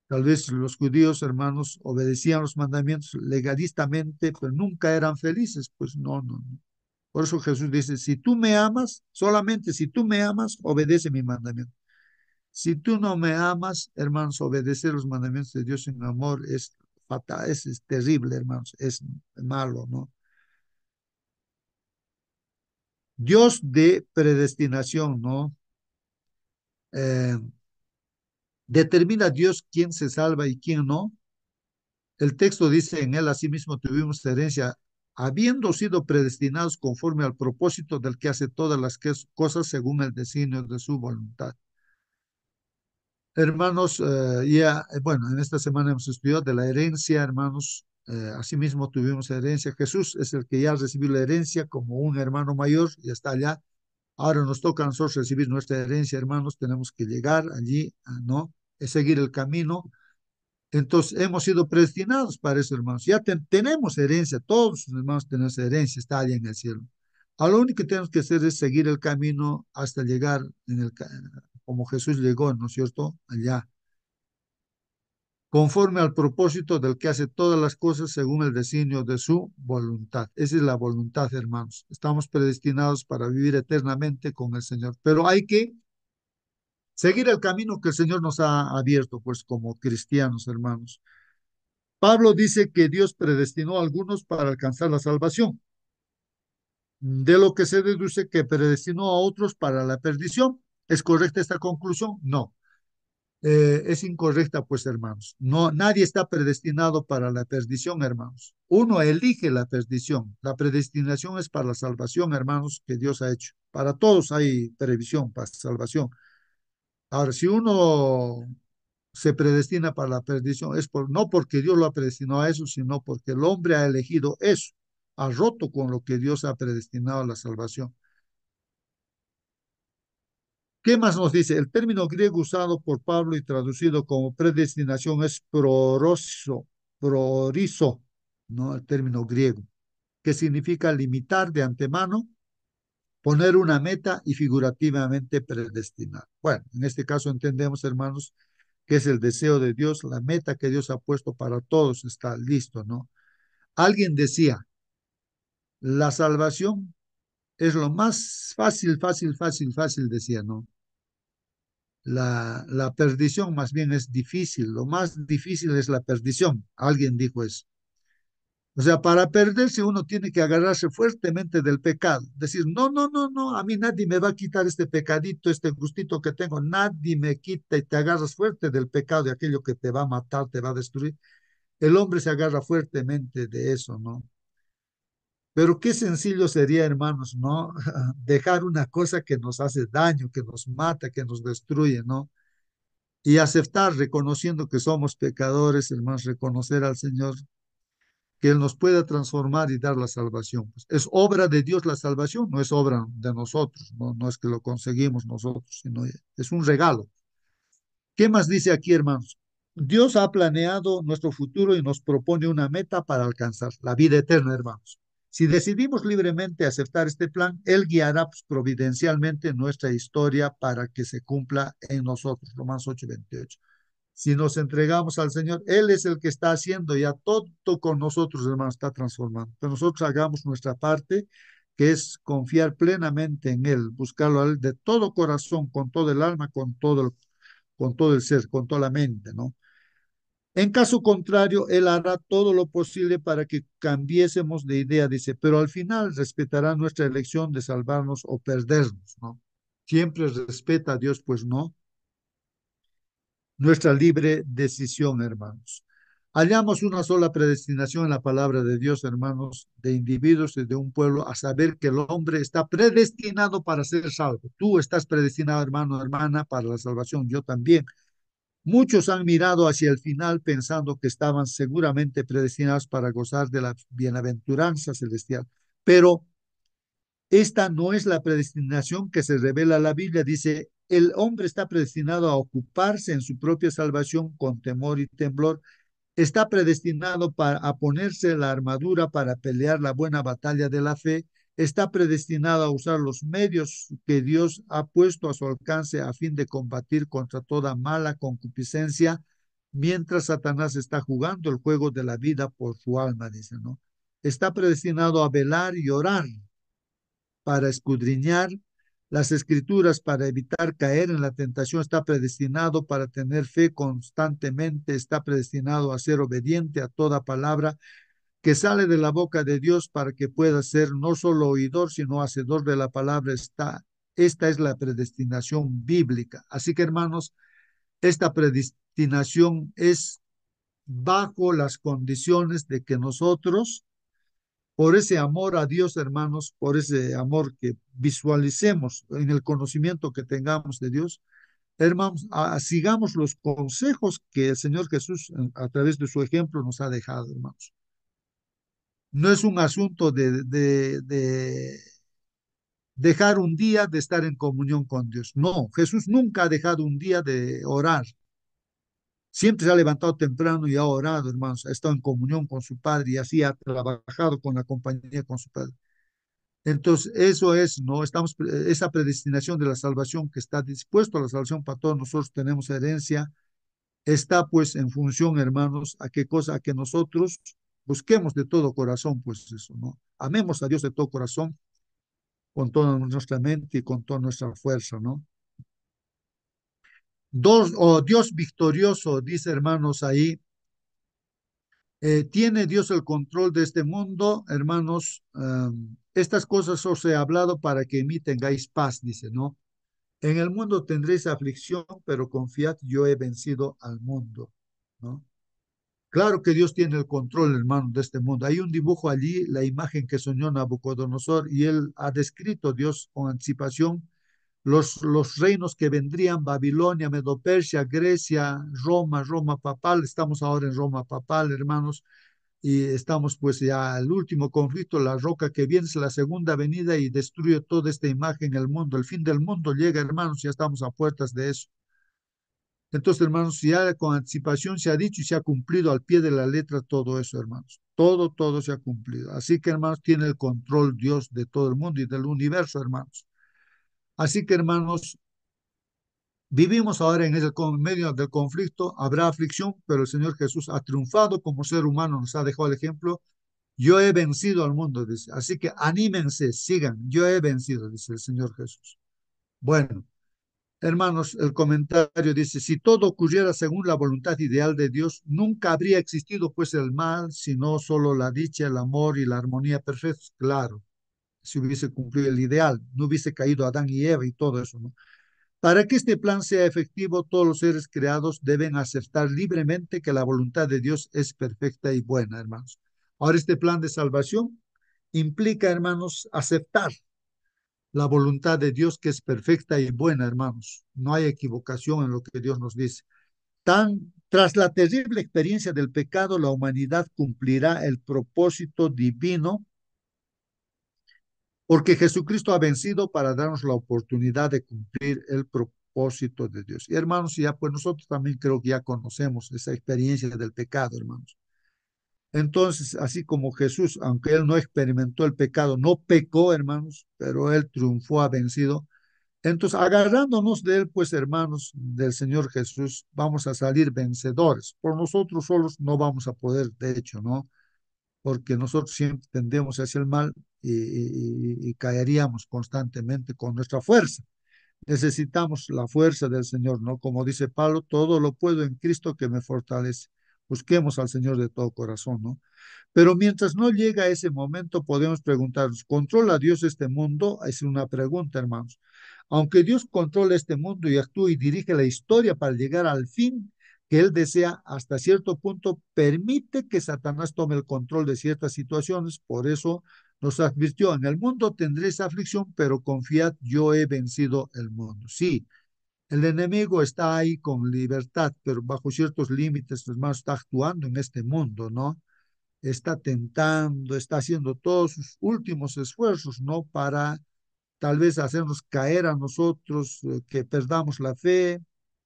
Speaker 1: tal vez los judíos, hermanos, obedecían los mandamientos legalistamente, pero nunca eran felices, pues no, no, no. Por eso Jesús dice, si tú me amas, solamente si tú me amas, obedece mi mandamiento. Si tú no me amas, hermanos, obedecer los mandamientos de Dios en amor es fatal, es terrible, hermanos, es malo, ¿no? Dios de predestinación, ¿no? Eh, determina Dios quién se salva y quién no. El texto dice en él, asimismo tuvimos herencia, habiendo sido predestinados conforme al propósito del que hace todas las cosas según el designio de su voluntad. Hermanos, bueno, en esta semana hemos estudiado de la herencia, hermanos. Asimismo tuvimos herencia. Jesús es el que ya recibió la herencia como un hermano mayor y está allá. Ahora nos toca a nosotros recibir nuestra herencia, hermanos. Tenemos que llegar allí, ¿no? Es seguir el camino. Entonces, hemos sido predestinados para eso, hermanos. Ya tenemos herencia, todos los hermanos tenemos herencia, está allá en el cielo. Ahora, lo único que tenemos que hacer es seguir el camino hasta llegar como Jesús llegó, ¿no es cierto? Allá, conforme al propósito del que hace todas las cosas según el designio de su voluntad. Esa es la voluntad, hermanos. Estamos predestinados para vivir eternamente con el Señor, pero hay que seguir el camino que el Señor nos ha abierto, pues como cristianos, hermanos. Pablo dice que Dios predestinó a algunos para alcanzar la salvación, de lo que se deduce que predestinó a otros para la perdición. ¿Es correcta esta conclusión? No. Es incorrecta, pues, hermanos. No, nadie está predestinado para la perdición, hermanos. Uno elige la perdición. La predestinación es para la salvación, hermanos, que Dios ha hecho. Para todos hay previsión para salvación. Ahora, si uno se predestina para la perdición, no porque Dios lo ha predestinado a eso, sino porque el hombre ha elegido eso, ha roto con lo que Dios ha predestinado a la salvación. ¿Qué más nos dice? El término griego usado por Pablo y traducido como predestinación es prorizo, ¿no? El término griego, que significa limitar de antemano, poner una meta y figurativamente predestinar. Bueno, en este caso entendemos, hermanos, que es el deseo de Dios, la meta que Dios ha puesto para todos está listo, ¿no? Alguien decía, la salvación es lo más fácil, decía, ¿no? La perdición más bien es difícil, lo más difícil es la perdición. Alguien dijo eso. O sea, para perderse uno tiene que agarrarse fuertemente del pecado. Decir, no, a mí nadie me va a quitar este pecadito, este gustito que tengo, nadie me quita y te agarras fuerte del pecado, de aquello que te va a matar, te va a destruir. El hombre se agarra fuertemente de eso, ¿no? Pero qué sencillo sería, hermanos, ¿no? Dejar una cosa que nos hace daño, que nos mata, que nos destruye, ¿no? Y aceptar, reconociendo que somos pecadores, hermanos, reconocer al Señor que Él nos pueda transformar y dar la salvación. Pues es obra de Dios la salvación, no es obra de nosotros, no, no es que lo conseguimos nosotros, sino es un regalo. ¿Qué más dice aquí, hermanos? Dios ha planeado nuestro futuro y nos propone una meta para alcanzar la vida eterna, hermanos. Si decidimos libremente aceptar este plan, Él guiará pues, providencialmente nuestra historia para que se cumpla en nosotros. Romanos 8:28. Si nos entregamos al Señor, Él es el que está haciendo ya todo con nosotros, hermanos, está transformando. Pero nosotros hagamos nuestra parte, que es confiar plenamente en Él, buscarlo a Él de todo corazón, con todo el alma, con todo el ser, con toda la mente, ¿no? En caso contrario, Él hará todo lo posible para que cambiésemos de idea, dice, pero al final respetará nuestra elección de salvarnos o perdernos, ¿no? Siempre respeta a Dios, pues no, nuestra libre decisión, hermanos. Hallamos una sola predestinación en la palabra de Dios, hermanos, de individuos y de un pueblo, a saber que el hombre está predestinado para ser salvo. Tú estás predestinado, hermano, hermana, para la salvación, yo también. Muchos han mirado hacia el final pensando que estaban seguramente predestinados para gozar de la bienaventuranza celestial, pero esta no es la predestinación que se revela en la Biblia. Dice, el hombre está predestinado a ocuparse en su propia salvación con temor y temblor. Está predestinado para a ponerse la armadura para pelear la buena batalla de la fe. Está predestinado a usar los medios que Dios ha puesto a su alcance a fin de combatir contra toda mala concupiscencia, mientras Satanás está jugando el juego de la vida por su alma, dice, ¿no? Está predestinado a velar y orar para escudriñar las escrituras, para evitar caer en la tentación, está predestinado para tener fe constantemente, está predestinado a ser obediente a toda palabra que sale de la boca de Dios para que pueda ser no solo oidor, sino hacedor de la palabra. Esta es la predestinación bíblica. Así que, hermanos, esta predestinación es bajo las condiciones de que nosotros por ese amor a Dios, hermanos, por ese amor que visualicemos en el conocimiento que tengamos de Dios, hermanos, sigamos los consejos que el Señor Jesús a través de su ejemplo nos ha dejado, hermanos. No es un asunto de dejar un día de estar en comunión con Dios. No, Jesús nunca ha dejado un día de orar. Siempre se ha levantado temprano y ha orado, hermanos. Ha estado en comunión con su Padre y así ha trabajado con la compañía con su Padre. Entonces, eso es, ¿no? Esa predestinación de la salvación que está dispuesto a la salvación para todos nosotros, tenemos herencia, está pues en función, hermanos, a qué cosa, a que nosotros busquemos de todo corazón, pues eso, ¿no? Amemos a Dios de todo corazón, con toda nuestra mente y con toda nuestra fuerza, ¿no? Dios victorioso, dice hermanos ahí, ¿tiene Dios el control de este mundo? Hermanos, estas cosas os he hablado para que en mí tengáis paz, dice, ¿no? En el mundo tendréis aflicción, pero confiad, yo he vencido al mundo, ¿no? Claro que Dios tiene el control, hermano, de este mundo. Hay un dibujo allí, la imagen que soñó Nabucodonosor, y él ha descrito Dios con anticipación los reinos que vendrían, Babilonia, Medo-Persia, Grecia, Roma papal. Estamos ahora en Roma papal, hermanos, y estamos pues ya al último conflicto, la roca que viene es la segunda venida y destruye toda esta imagen en el mundo. El fin del mundo llega, hermanos, ya estamos a puertas de eso. Entonces, hermanos, ya con anticipación se ha dicho y se ha cumplido al pie de la letra todo eso, hermanos. Todo se ha cumplido. Así que, hermanos, tiene el control Dios de todo el mundo y del universo, hermanos. Así que, hermanos, Vivimos ahora en ese medio del conflicto, habrá aflicción, pero el Señor Jesús ha triunfado como ser humano, nos ha dejado el ejemplo. Yo he vencido al mundo, dice. Así que anímense, sigan. Yo he vencido, dice el Señor Jesús. Bueno, hermanos, el comentario dice, si todo ocurriera según la voluntad ideal de Dios, nunca habría existido pues el mal, sino solo la dicha, el amor y la armonía perfecta. Claro, si hubiese cumplido el ideal, no hubiese caído Adán y Eva y todo eso, ¿no? Para que este plan sea efectivo, todos los seres creados deben aceptar libremente que la voluntad de Dios es perfecta y buena, hermanos. Ahora, este plan de salvación implica, hermanos, aceptar la voluntad de Dios que es perfecta y buena, hermanos. No hay equivocación en lo que Dios nos dice. Tras la terrible experiencia del pecado, la humanidad cumplirá el propósito divino porque Jesucristo ha vencido para darnos la oportunidad de cumplir el propósito de Dios. Y hermanos, ya pues nosotros también creo que ya conocemos esa experiencia del pecado, hermanos. Entonces, así como Jesús, aunque él no experimentó el pecado, no pecó, hermanos, pero él triunfó, ha vencido. Entonces, agarrándonos de él, pues, hermanos, del Señor Jesús, vamos a salir vencedores. Por nosotros solos no vamos a poder, de hecho, ¿no? Porque nosotros siempre tendemos hacia el mal y caeríamos constantemente con nuestra fuerza. Necesitamos la fuerza del Señor, ¿no? Como dice Pablo, todo lo puedo en Cristo que me fortalece. Busquemos al Señor de todo corazón, ¿no? Pero mientras no llega ese momento, podemos preguntarnos, ¿controla Dios este mundo? Es una pregunta, hermanos. Aunque Dios controla este mundo y actúa y dirige la historia para llegar al fin que Él desea, hasta cierto punto permite que Satanás tome el control de ciertas situaciones. Por eso nos advirtió, en el mundo tendréis aflicción, pero confiad, yo he vencido el mundo. Sí, el enemigo está ahí con libertad, pero bajo ciertos límites, hermanos, está actuando en este mundo, ¿no? Está tentando, está haciendo todos sus últimos esfuerzos, ¿no? Para tal vez hacernos caer a nosotros, que perdamos la fe,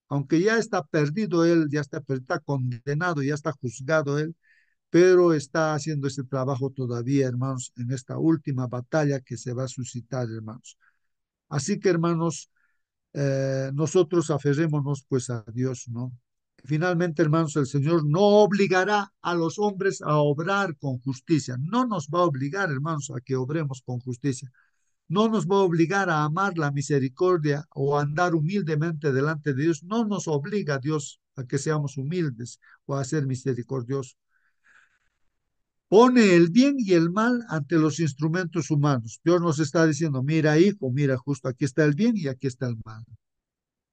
Speaker 1: aunque ya está perdido él, está condenado, ya está juzgado él, pero está haciendo ese trabajo todavía, hermanos, en esta última batalla que se va a suscitar, hermanos. Así que, hermanos, nosotros aferrémonos pues a Dios, ¿no? Finalmente, hermanos, el Señor no obligará a los hombres a obrar con justicia. No nos va a obligar, hermanos, a que obremos con justicia. No nos va a obligar a amar la misericordia o a andar humildemente delante de Dios. No nos obliga Dios a que seamos humildes o a ser misericordiosos. Pone el bien y el mal ante los instrumentos humanos. Dios nos está diciendo, mira hijo, mira justo aquí está el bien y aquí está el mal.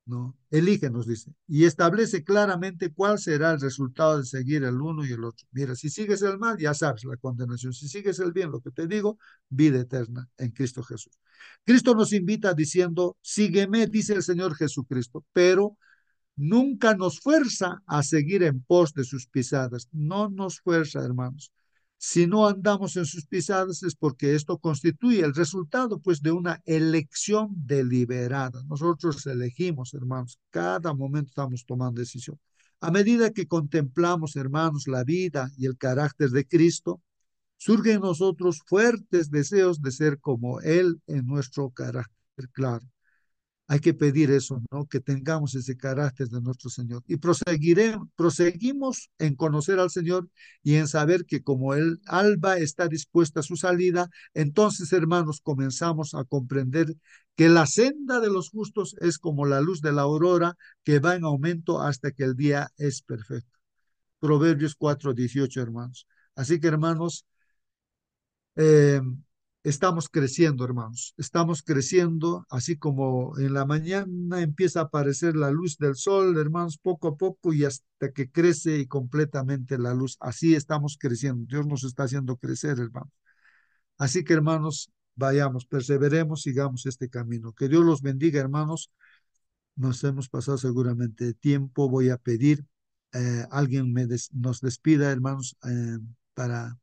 Speaker 1: ¿No? Elige, nos dice, y establece claramente cuál será el resultado de seguir el uno y el otro. Mira, si sigues el mal, ya sabes la condenación. Si sigues el bien, lo que te digo, vida eterna en Cristo Jesús. Cristo nos invita diciendo, sígueme, dice el Señor Jesucristo, pero nunca nos fuerza a seguir en pos de sus pisadas. No nos fuerza, hermanos. Si no andamos en sus pisadas es porque esto constituye el resultado, pues, de una elección deliberada. Nosotros elegimos, hermanos, cada momento estamos tomando decisión. A medida que contemplamos, hermanos, la vida y el carácter de Cristo, surgen en nosotros fuertes deseos de ser como Él en nuestro carácter, claro. Hay que pedir eso, ¿no? Que tengamos ese carácter de nuestro Señor. Y proseguimos en conocer al Señor y en saber que como el alba está dispuesta a su salida, entonces, hermanos, comenzamos a comprender que la senda de los justos es como la luz de la aurora que va en aumento hasta que el día es perfecto. Proverbios 4:18, hermanos. Así que, hermanos, eh, estamos creciendo, hermanos, estamos creciendo, así como en la mañana empieza a aparecer la luz del sol, hermanos, poco a poco y hasta que crece y completamente la luz. Así estamos creciendo. Dios nos está haciendo crecer, hermanos. Así que, hermanos, vayamos, perseveremos, sigamos este camino. Que Dios los bendiga, hermanos. Nos hemos pasado seguramente de tiempo. Voy a pedir, alguien nos despida, hermanos, para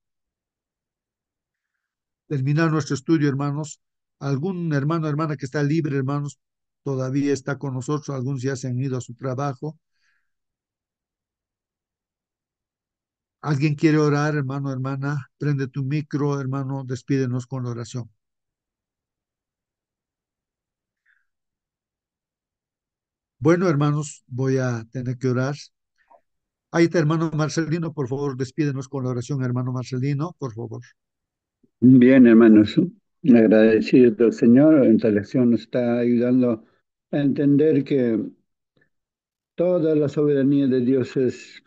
Speaker 1: terminar nuestro estudio, hermanos. Algún hermano o hermana que está libre, hermanos, todavía está con nosotros. Algunos ya se han ido a su trabajo. ¿Alguien quiere orar, hermano o hermana? Prende tu micro, hermano. Despídenos con la oración. Bueno, hermanos, voy a tener que orar. Ahí está, hermano Marcelino, por favor, despídenos con la oración, hermano Marcelino, por favor.
Speaker 4: Bien, hermanos, agradecido al Señor. Esta lección nos está ayudando a entender que toda la soberanía de Dios es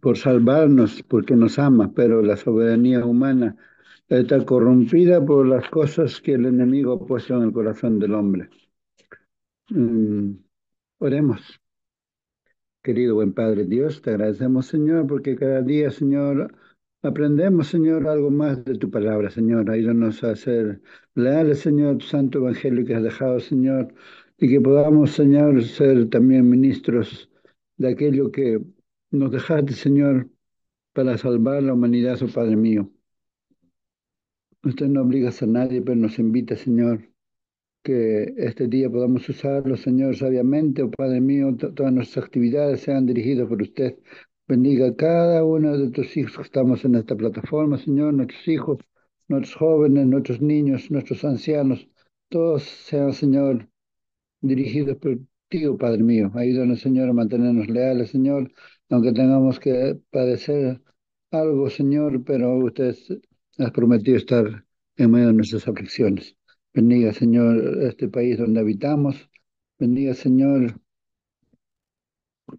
Speaker 4: por salvarnos, porque nos ama, pero la soberanía humana está corrompida por las cosas que el enemigo ha puesto en el corazón del hombre. Mm, Oremos. Querido buen Padre Dios, te agradecemos, Señor, porque cada día, Señor, aprendemos, Señor, algo más de tu palabra, Señor. Ayúdanos a ser leales, Señor, tu santo evangelio que has dejado, Señor, y que podamos, Señor, ser también ministros de aquello que nos dejaste, Señor, para salvar la humanidad, oh Padre mío. Usted no obliga a nadie, pero nos invita, Señor, que este día podamos usarlo, Señor, sabiamente, oh Padre mío, todas nuestras actividades sean dirigidas por usted. Bendiga a cada uno de tus hijos que estamos en esta plataforma, Señor, nuestros hijos, nuestros jóvenes, nuestros niños, nuestros ancianos, todos sean, Señor, dirigidos por ti, oh Padre mío. Ayúdanos, Señor, a mantenernos leales, Señor, aunque tengamos que padecer algo, Señor, pero usted has prometido estar en medio de nuestras aflicciones. Bendiga, Señor, este país donde habitamos. Bendiga, Señor,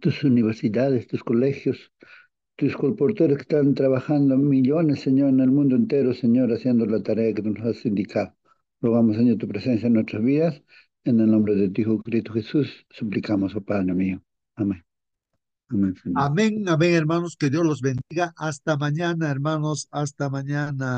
Speaker 4: tus universidades, tus colegios, tus colportores que están trabajando millones, Señor, en el mundo entero, Señor, haciendo la tarea que nos has indicado. Rogamos, Señor, tu presencia en nuestras vidas. En el nombre de tu Hijo Cristo Jesús, suplicamos, oh Padre mío. Amén. Amén, Señor.
Speaker 1: Amén, amén, hermanos, que Dios los bendiga. Hasta mañana, hermanos, hasta mañana.